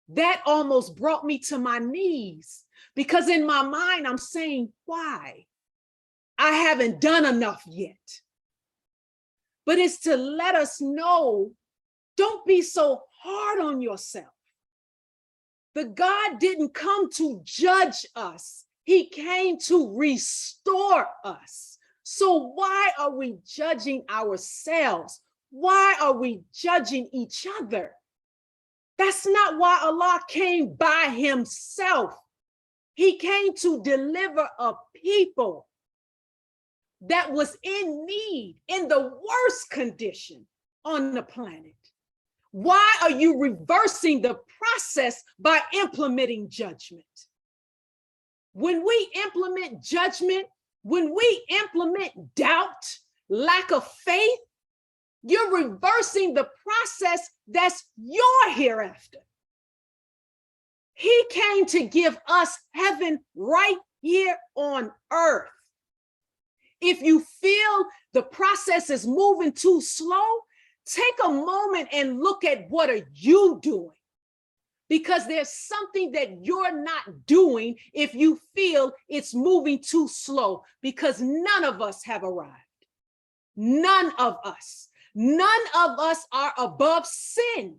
that almost brought me to my knees, because in my mind, I'm saying, why? I haven't done enough yet. But it's to let us know, don't be so hard on yourself. The God didn't come to judge us. He came to restore us. So why are we judging ourselves? Why are we judging each other? That's not why Allah came by himself. He came to deliver a people that was in need, in the worst condition on the planet. Why are you reversing the process by implementing judgment? When we implement judgment, when we implement doubt, lack of faith, you're reversing the process that's your hereafter. He came to give us heaven right here on earth. If you feel the process is moving too slow, take a moment and look at what are you doing? Because there's something that you're not doing if you feel it's moving too slow, because none of us have arrived. None of us. None of us are above sin,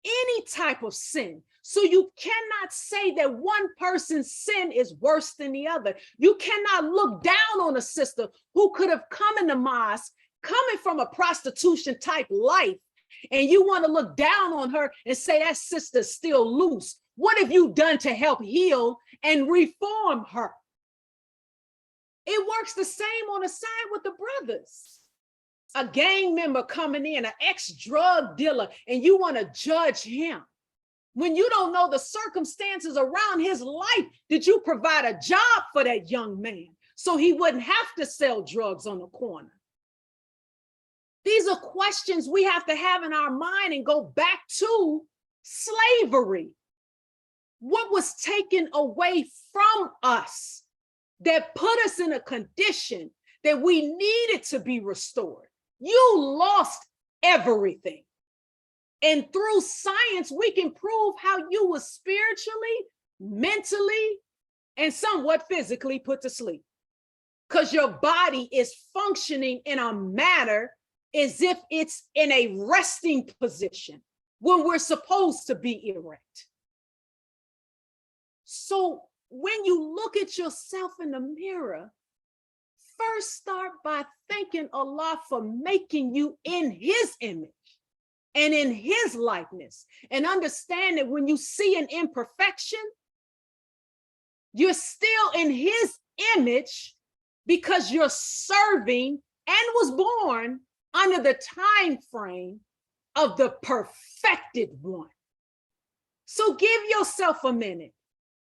any type of sin. So you cannot say that one person's sin is worse than the other. You cannot look down on a sister who could have come in the mosque, coming from a prostitution type life, and you want to look down on her and say that sister's still loose. What have you done to help heal and reform her? It works the same on the side with the brothers. A gang member coming in, an ex-drug dealer, and you want to judge him when you don't know the circumstances around his life. Did you provide a job for that young man so he wouldn't have to sell drugs on the corner? These are questions we have to have in our mind and go back to slavery. What was taken away from us that put us in a condition that we needed to be restored? You lost everything. And through science, we can prove how you were spiritually, mentally, and somewhat physically put to sleep. Because your body is functioning in a manner as if it's in a resting position when we're supposed to be erect. So when you look at yourself in the mirror, first start by thanking Allah for making you in his image and in his likeness. And understand that when you see an imperfection, you're still in his image because you're serving and was born under the time frame of the perfected one. So give yourself a minute.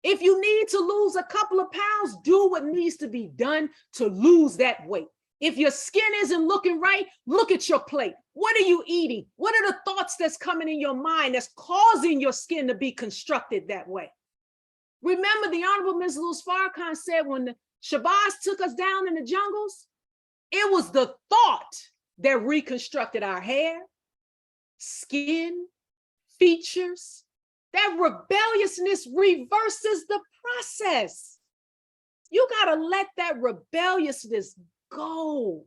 If you need to lose a couple of pounds, do what needs to be done to lose that weight. If your skin isn't looking right, look at your plate. What are you eating? What are the thoughts that's coming in your mind that's causing your skin to be constructed that way? Remember, the Honorable Ms. Louis Farrakhan said when the Shabazz took us down in the jungles, it was the thought that reconstructed our hair, skin, features. That rebelliousness reverses the process. You got to let that rebelliousness go.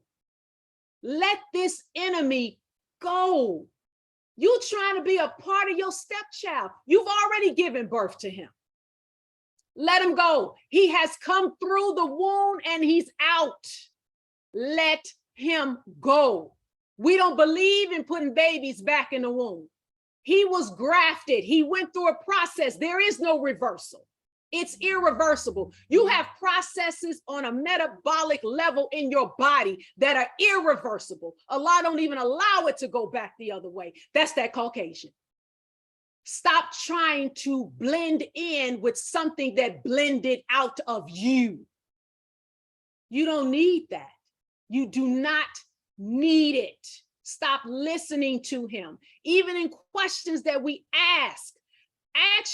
Let this enemy go. You trying to be a part of your stepchild. You've already given birth to him. Let him go. He has come through the womb and he's out. Let him go. We don't believe in putting babies back in the womb. He was grafted. He went through a process. There is no reversal. It's irreversible. You have processes on a metabolic level in your body that are irreversible. Allah don't even allow it to go back the other way. That's that Caucasian. Stop trying to blend in with something that blended out of you. You don't need that. You do not need it. Stop listening to him. Even in questions that we ask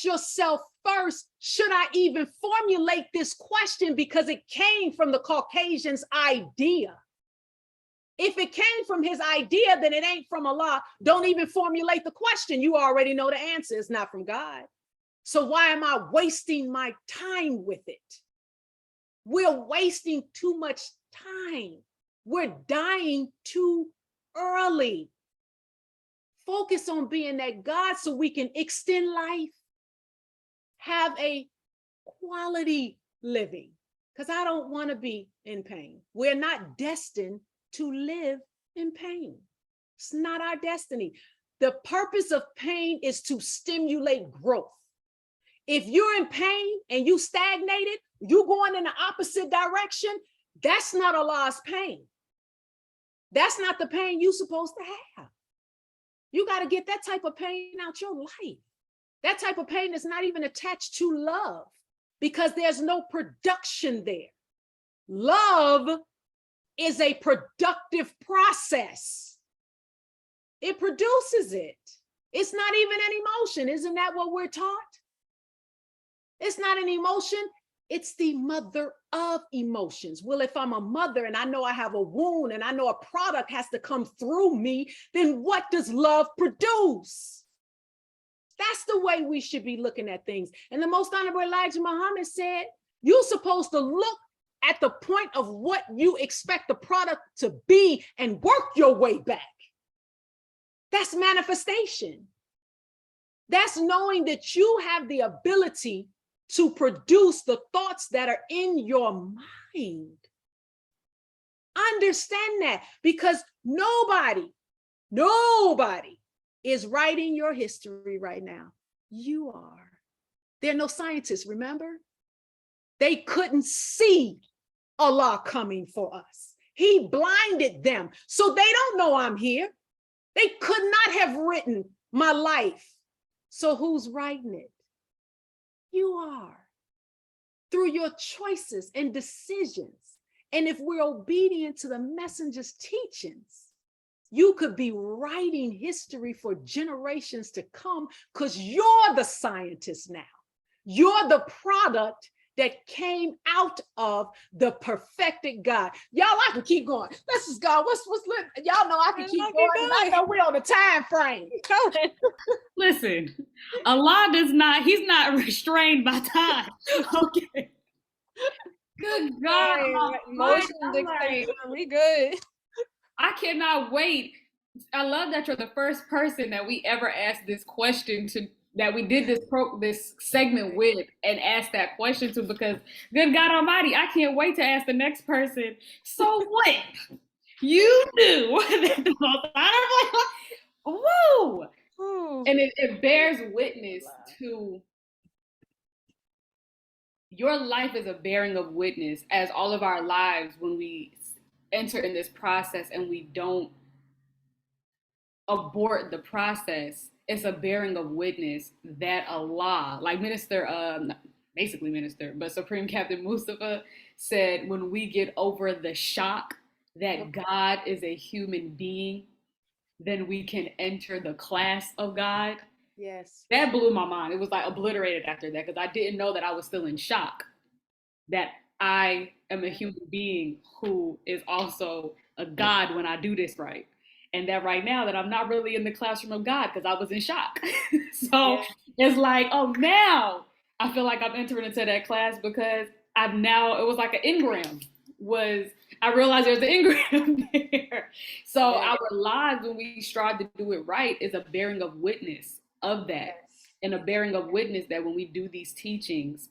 yourself first, should I even formulate this question because it came from the Caucasian's idea? If it came from his idea, then it ain't from Allah. Don't even formulate the question. You already know the answer. It's not from God. So why am I wasting my time with it? We're wasting too much time. We're dying too early. Focus on being that God so we can extend life, have a quality living, because I don't want to be in pain. We're not destined to live in pain. It's not our destiny. The purpose of pain is to stimulate growth. If you're in pain and you stagnated, you going in the opposite direction, that's not Allah's pain. That's not the pain you're supposed to have. You got to get that type of pain out your life. That type of pain is not even attached to love because there's no production there. Love is a productive process. It produces it. It's not even an emotion. Isn't that what we're taught? It's not an emotion. It's the mother of emotions. Well, if I'm a mother and I know I have a wound and I know a product has to come through me, then what does love produce? That's the way we should be looking at things. And the Most Honorable Elijah Muhammad said, you're supposed to look at the point of what you expect the product to be and work your way back. That's manifestation. That's knowing that you have the ability to produce the thoughts that are in your mind. Understand that, because nobody is writing your history right now. You are. There are no scientists, remember? They couldn't see Allah coming for us. He blinded them, so they don't know I'm here. They could not have written my life. So who's writing it? You are, through your choices and decisions. And if we're obedient to the messenger's teachings, you could be writing history for generations to come because you're the scientist now. You're the product that came out of the perfected God. Y'all, I can keep going. Let's just go. What's y'all know I can keep going. I know we're on the time frame. Listen, Allah he's not restrained by time. Okay. Good God. Right, emotion dictates. We good. I cannot wait. I love that you're the first person that we ever asked this question to that we did this segment with and asked that question to, because good God Almighty, I can't wait to ask the next person. So what? You knew that the most honorable, woo! Ooh. And it bears witness to your life is a bearing of witness, as all of our lives, when we enter in this process and we don't abort the process, it's a bearing of witness that Allah, like basically minister, but Supreme Captain Mustafa said, when we get over the shock that God is a human being, then we can enter the class of God. Yes. That blew my mind. It was like obliterated after that, because I didn't know that I was still in shock that I am a human being who is also a God when I do this right. And that right now that I'm not really in the classroom of God because I was in shock. So it's like, oh, now I feel like I'm entering into that class, because it was like an engram. I realized there's an engram there. So our lives, when we strive to do it right, is a bearing of witness of that. And a bearing of witness that when we do these teachings,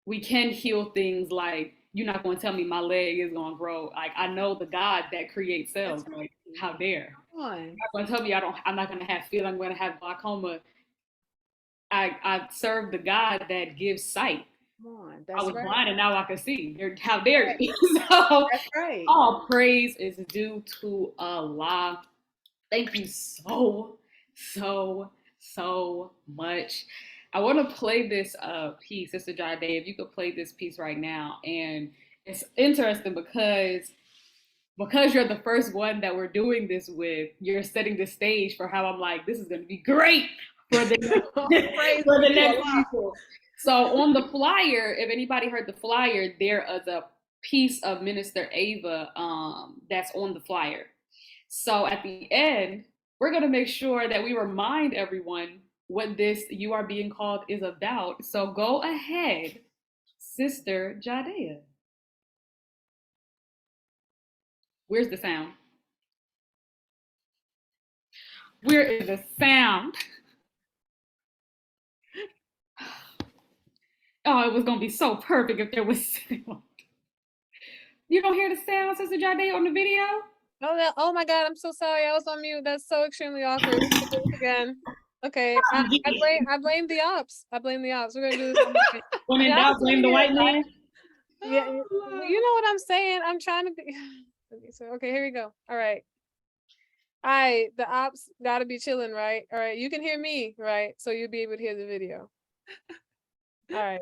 we can heal things like, you're not going to tell me my leg is going to grow. Like, I know the God that creates cells. Like, how dare? You're not going to tell me I'm not going to have feeling, I'm going to have glaucoma. I serve the God that gives sight. I was blind and now I can see. How dare you? So That's right. All praise is due to Allah. Thank you so much. I want to play this piece, Sister Jade, if you could play this piece right now. And it's interesting because you're the first one that we're doing this with, you're setting the stage for how I'm like, this is going to be great for the next people. So on the flyer, if anybody heard the flyer, there is a piece of Minister Ava that's on the flyer. So at the end, we're going to make sure that we remind everyone what this You Are Being Called is about. So go ahead, Sister Jadea. Where's the sound? Where is the sound? Oh, it was going to be so perfect if there was sound. You don't hear the sound, Sister Jadea, on the video? Oh my God, I'm so sorry. I was on mute. That's so extremely awkward. We're gonna do this again. Okay. I blame the ops. I blame the ops. We're gonna do this. When in doubt, blame the white man. Yeah, you know what I'm saying. I'm trying to be so okay, here we go. All right. The ops gotta be chilling, right? All right, you can hear me, right? So you'll be able to hear the video. All right.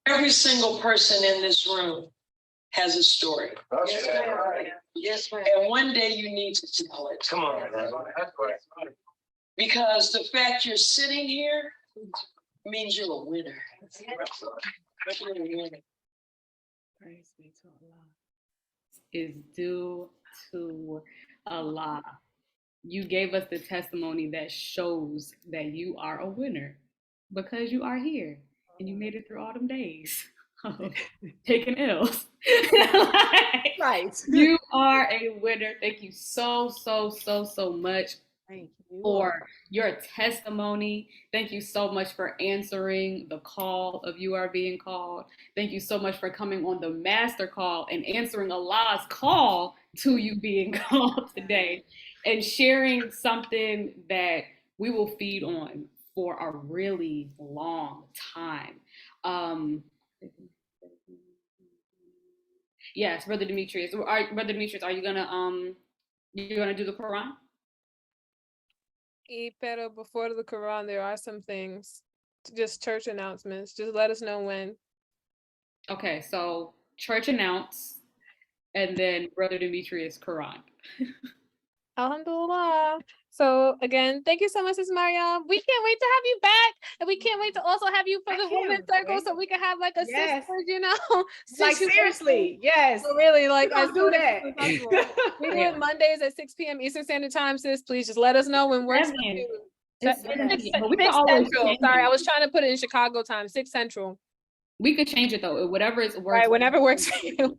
Every single person in this room has a story. Yes, ma'am. And one day you need to tell it. Come on. Because the fact you're sitting here means you're a winner. Praise be to Allah. Is due to Allah. You gave us the testimony that shows that you are a winner because you are here and you made it through all them days of taking L's. Right. You are a winner. Thank you so much. Thank you For your testimony. Thank you so much for answering the call of You Are Being Called. Thank you so much for coming on the master call and answering Allah's call to you being called today and sharing something that we will feed on for a really long time. Yes, Brother Demetrius. Brother Demetrius, are you gonna do the Quran? Pero before the Quran, there are some things, just church announcements. Just let us know when. Okay, so church announce, and then Brother Demetrius Quran. Alhamdulillah. So again, thank you so much, Ms. Maryam. We can't wait to have you back, and we can't wait to also have you for the women's circle, so we can have like a sisters, you know. Like seriously, yes. So really, like as do that. We do it Mondays at 6 p.m. Eastern Standard Time, sis. Please just let us know when works for you. 6 Central. Sorry, I was trying to put it in Chicago time. 6 Central. We could change it though. Whatever is works. Right, whenever works for you.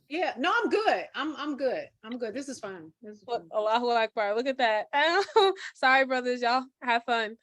Yeah, no, I'm good. I'm good. I'm good. This is fine. This is Look, fine. Allahu Akbar. Look at that. Sorry, brothers, y'all have fun.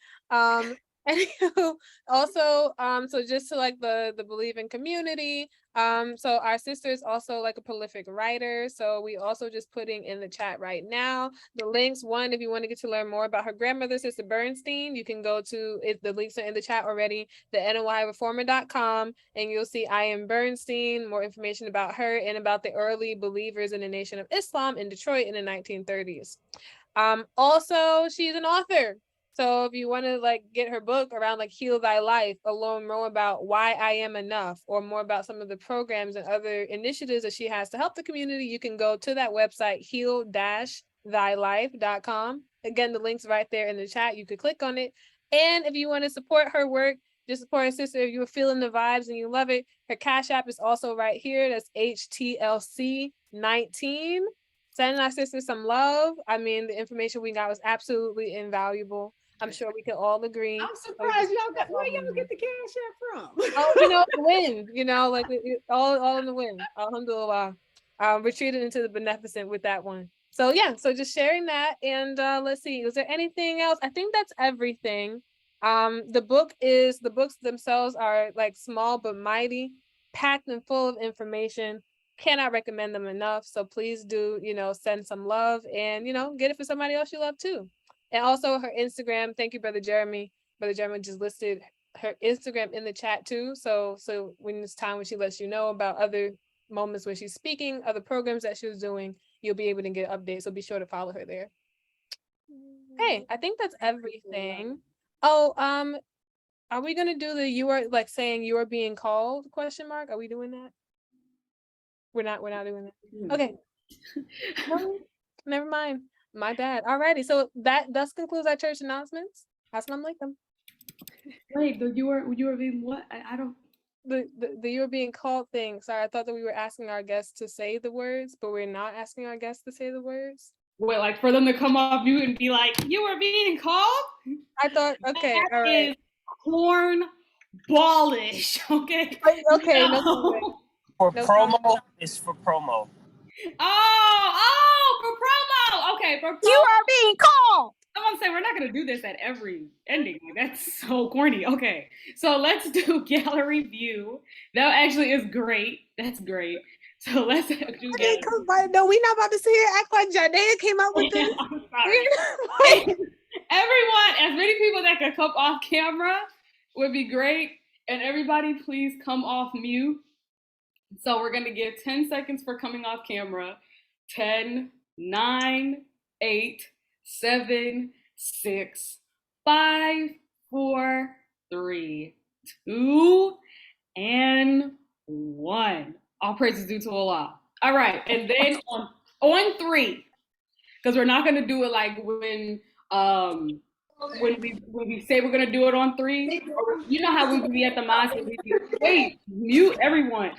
Anywho, also, so just to like the believing community. So our sister is also like a prolific writer. So we also just putting in the chat right now the links. One, if you want to get to learn more about her grandmother, Sister Bernstein, you can go to it. The links are in the chat already. The NOIreformer.com, and you'll see I am Bernstein. More information about her and about the early believers in the Nation of Islam in Detroit in the 1930s. Also, she's an author. So if you want to like get her book around like Heal Thy Life, or learn more about why I am enough, or more about some of the programs and other initiatives that she has to help the community, you can go to that website, heal-thylife.com. Again, the link's right there in the chat. You could click on it. And if you want to support her work, just support her sister. If you're feeling the vibes and you love it, her Cash App is also right here. That's HTLC19. Send our sister some love. I mean, the information we got was absolutely invaluable. I'm sure we can all agree. I'm surprised y'all got where y'all get the Cash App from. Oh, the wind, like all in the wind. Alhamdulillah. Retreated into the beneficent with that one. So yeah, so just sharing that. And let's see, is there anything else? I think that's everything. The books themselves are like small but mighty, packed and full of information. Cannot recommend them enough. So please do, send some love and get it for somebody else you love too. And also her Instagram. Thank you, Brother Jeremy. Brother Jeremy just listed her Instagram in the chat too. So when it's time when she lets you know about other moments when she's speaking, other programs that she was doing, you'll be able to get updates. So be sure to follow her there. Hey, I think that's everything. Oh, are we gonna do the you are like saying you are being called ? Are we doing that? We're not doing that. Okay. No, never mind. My bad. Alrighty. So that thus concludes our church announcements. Assalamu alaikum. Wait, you were being what? I don't. The you were being called thing. Sorry, I thought that we were asking our guests to say the words, but we're not asking our guests to say the words. Wait, like for them to come off mute and be like, "You were being called." I thought, okay, that all right. is corn ballish. Okay. Okay. No. No For no promo, comment. it's for promo. Oh, for promo. Okay, for promo. You are being called. I'm gonna say we're not gonna do this at every ending. That's so corny. Okay, so let's do gallery view. That actually is great. That's great. So let's do gallery. No, we're not about to sit here and act like Janaea came up with this. I'm sorry. Everyone, as many people that can come off camera would be great. And everybody, please come off mute. So we're gonna give 10 seconds for coming off camera. 10, 9, 8, 7, 6, 5, 4, 3, 2, and 1. All praises due to Allah. All right, and then on 3, because we're not gonna do it like when we say we're gonna do it on 3. You know how we would be at the mosque and we be, wait, mute everyone.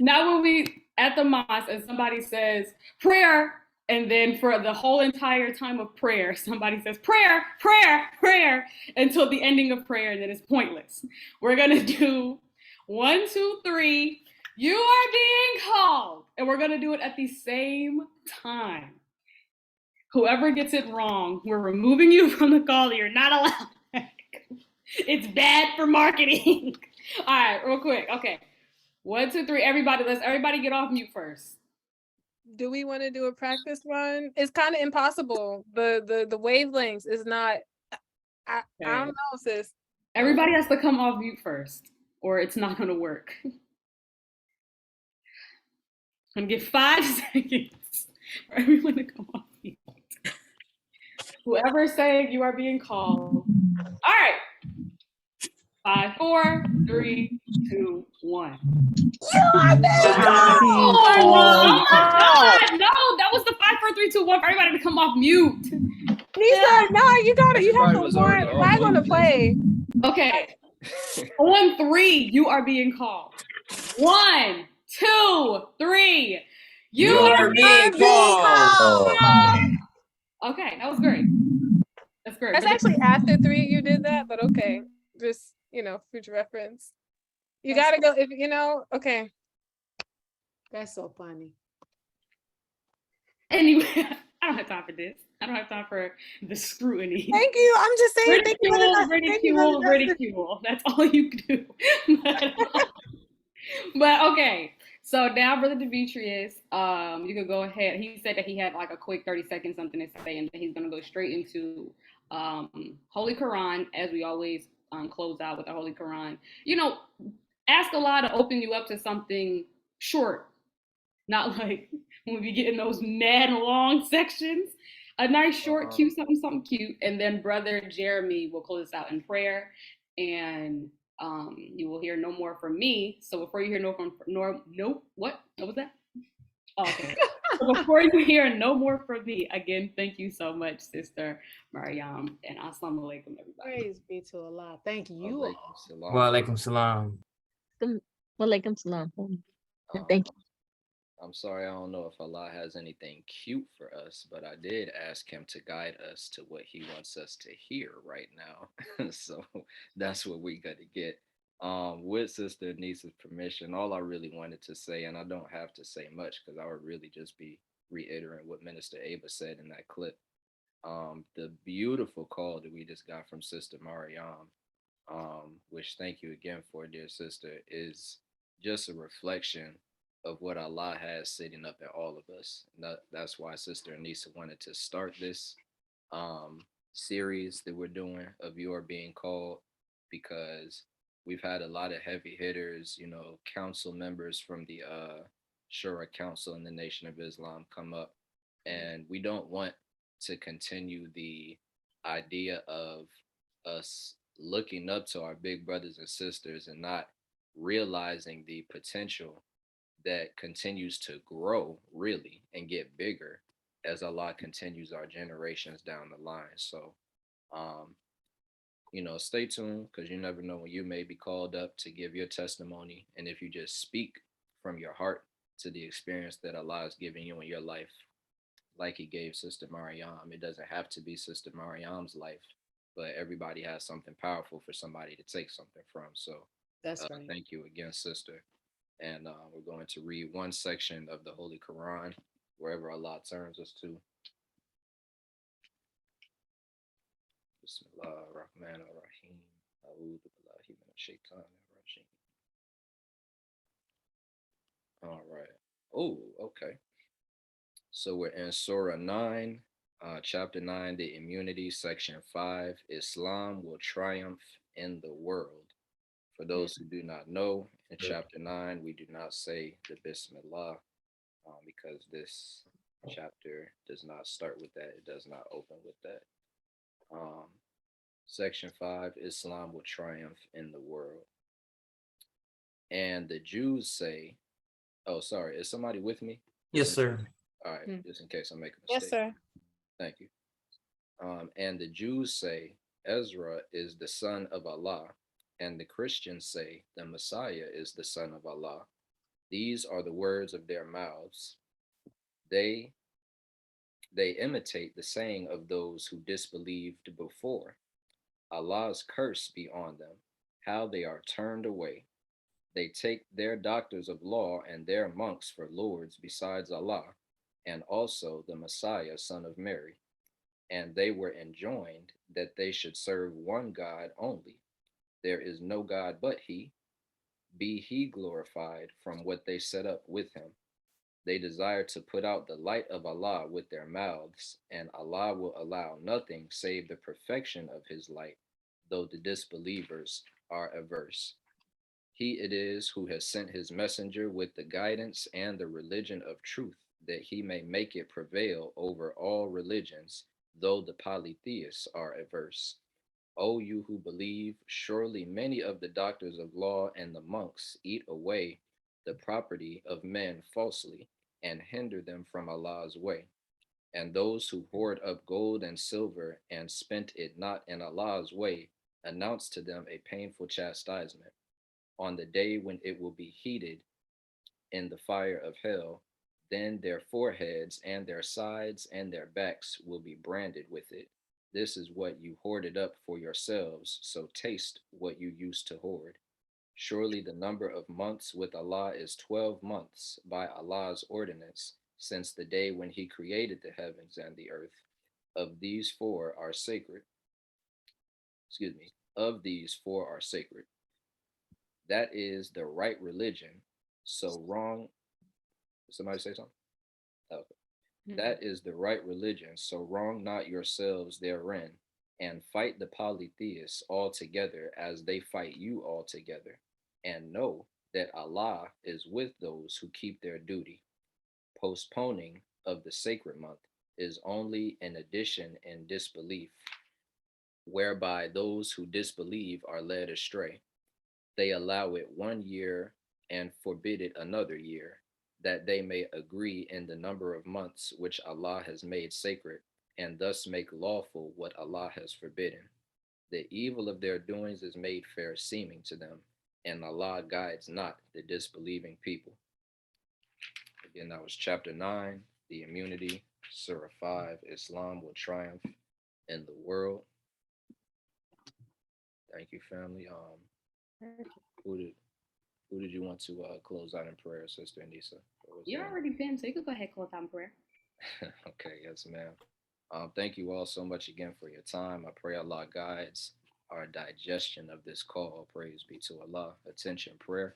Now when we at the mosque and somebody says prayer, and then for the whole entire time of prayer, somebody says prayer, prayer, prayer, until the ending of prayer, and then it's pointless. We're gonna do 1, 2, 3. You are being called, and we're gonna do it at the same time. Whoever gets it wrong, we're removing you from the call. You're not allowed. It's bad for marketing. All right, real quick. Okay. 1, 2, 3. Everybody, let's everybody get off mute first. Do we want to do a practice run? It's kind of impossible. The wavelengths is not. I don't know, sis. Everybody has to come off mute first, or it's not going to work. I'm going to give 5 seconds for everyone to come off mute. Whoever is saying you are being called. All right. 5, 4, 3, 2, 1. You are being called. Oh my God! No, that was the 5, 4, 3, 2, 1 for everybody to come off mute. Nisa, no, you have to warn. If I'm gonna play. Okay. On 3, you are being called. 1, 2, 3. You are being called. Okay, that was great. That's great. That's actually after 3 you did that, but okay. Just future reference. You gotta go if okay. That's so funny. Anyway, I don't have time for this. I don't have time for the scrutiny. Thank you. I'm just saying, thank you, Ridicule, Brother. Thank you, Brother ridicule, Dustin. ridicule. That's all you do. But okay. So now, Brother Demetrius, you could go ahead. He said that he had like a quick 30 seconds something to say, and then he's gonna go straight into Holy Quran, as we always close out with the Holy Quran. You know, ask Allah to open you up to something short, not like when we get in those mad long sections. A nice short, cute, something cute, and then Brother Jeremy will close us out in prayer, and you will hear no more from me. So before you hear what was that? Oh, okay. So before you hear no more from me, again, thank you so much, Sister Maryam, and assalamu alaikum, everybody. Praise be to Allah. Thank you Walaikum all. salam. Wa alaikum salam. Walaikum salam. Um, Thank you. I'm sorry, I don't know if Allah has anything cute for us, but I did ask him to guide us to what he wants us to hear right now. So that's what we got to get. With Sister Niece's permission, all I really wanted to say, and I don't have to say much because I would really just be reiterating what Minister Ava said in that clip. The beautiful call that we just got from Sister Mariam, which thank you again for, dear sister, is just a reflection of what Allah has sitting up in all of us. That's why Sister Anissa wanted to start this um, series that we're doing of You Are Being Called, because we've had a lot of heavy hitters, council members from the Shura Council in the Nation of Islam come up, and we don't want to continue the idea of us looking up to our big brothers and sisters and not realizing the potential that continues to grow really and get bigger as Allah continues our generations down the line. So, um, stay tuned because you never know when you may be called up to give your testimony. And if you just speak from your heart to the experience that Allah has given you in your life, like he gave Sister Mariam, it doesn't have to be Sister Mariam's life, but everybody has something powerful for somebody to take something from. So, That's right. thank you again, Sister. And we're going to read one section of the Holy Quran, wherever Allah turns us to. Bismillah ar-Rahman ar-Rahim. A'udhu billahi minash shaitanir rajim. All right. Oh, okay. So we're in Surah 9, chapter 9, the immunity, section 5. Islam will triumph in the world. For those who do not know, in chapter 9, we do not say the Bismillah because this chapter does not start with that. It does not open with that. Section 5, Islam will triumph in the world. And the Jews say, oh, sorry, is somebody with me? Yes, sir. All right, just in case I make a mistake. Yes, sir. Thank you. And the Jews say, Ezra is the son of Allah, and the Christians say the Messiah is the son of Allah. These are the words of their mouths. They imitate the saying of those who disbelieved before. Allah's curse be on them, how they are turned away. They take their doctors of law and their monks for lords besides Allah, and also the Messiah, son of Mary. And they were enjoined that they should serve one God only. There is no God but He. Be He glorified from what they set up with Him. They desire to put out the light of Allah with their mouths, and Allah will allow nothing save the perfection of His light, though the disbelievers are averse. He it is who has sent His messenger with the guidance and the religion of truth, that He may make it prevail over all religions, though the polytheists are averse. O you who believe, surely many of the doctors of law and the monks eat away the property of men falsely and hinder them from Allah's way. And those who hoard up gold and silver and spent it not in Allah's way, announce to them a painful chastisement. On the day when it will be heated in the fire of hell, then their foreheads and their sides and their backs will be branded with it. This is what you hoarded up for yourselves, so taste what you used to hoard. Surely the number of months with Allah is 12 months by Allah's ordinance, since the day when He created the heavens and the earth. Of these four are sacred. Excuse me. Of these four are sacred. That is the right religion. So wrong. Somebody say something? Okay. That is the right religion. So wrong not yourselves therein, and fight the polytheists altogether as they fight you altogether. And know that Allah is with those who keep their duty. Postponing of the sacred month is only an addition in disbelief, whereby those who disbelieve are led astray. They allow it 1 year and forbid it another year, that they may agree in the number of months which Allah has made sacred, and thus make lawful what Allah has forbidden. The evil of their doings is made fair seeming to them, and Allah guides not the disbelieving people. Again, that was chapter 9, the immunity, Surah 5, Islam will triumph in the world. Thank you, family. Who did you want to close out in prayer, Sister Anissa? You're already been, so you can go ahead and close out in prayer. Okay, yes, ma'am. Thank you all so much again for your time. I pray Allah guides our digestion of this call. Praise be to Allah. Attention, prayer.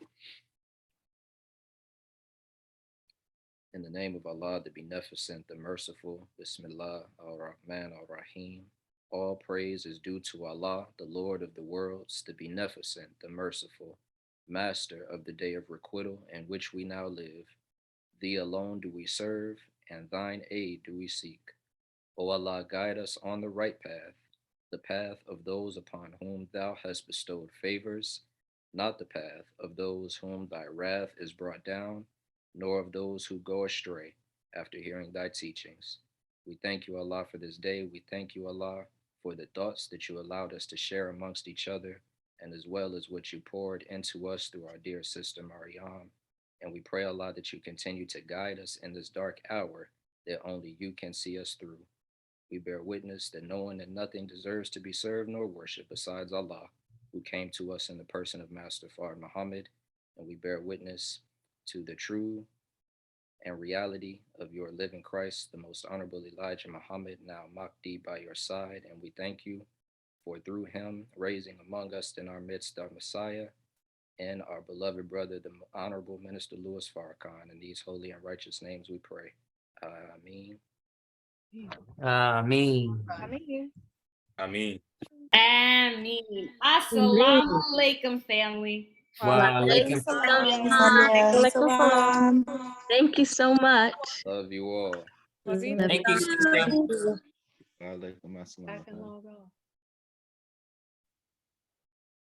In the name of Allah, the Beneficent, the Merciful, Bismillah, Ar-Rahman, Ar-Rahim. All praise is due to Allah, the Lord of the worlds, the Beneficent, the Merciful, Master of the day of requital in which we now live. Thee alone do we serve, and thine aid do we seek. O Allah, guide us on the right path, the path of those upon whom thou hast bestowed favors, not the path of those whom thy wrath is brought down, nor of those who go astray after hearing thy teachings. We thank you, Allah, for this day. We thank you, Allah, for the thoughts that you allowed us to share amongst each other, and as well as what you poured into us through our dear sister Maryam. And we pray, Allah, that you continue to guide us in this dark hour that only you can see us through. We bear witness that knowing that nothing deserves to be served nor worshipped besides Allah, who came to us in the person of Master Fard Muhammad, and we bear witness to the true and reality of your living Christ, the most honorable Elijah Muhammad, now Mahdi by your side, and we thank you for through him raising among us in our midst our Messiah and our beloved brother, the Honorable Minister Louis Farrakhan. In these holy and righteous names we pray. Ameen. Ameen. Ameen. Ameen. Assalamu alaikum, family. Wa alaikum Waalaikumsalam. Thank you so much. Love you all. Fuzzy? Love Thank you, sister. you. Wa alaikum assalam. I can log off.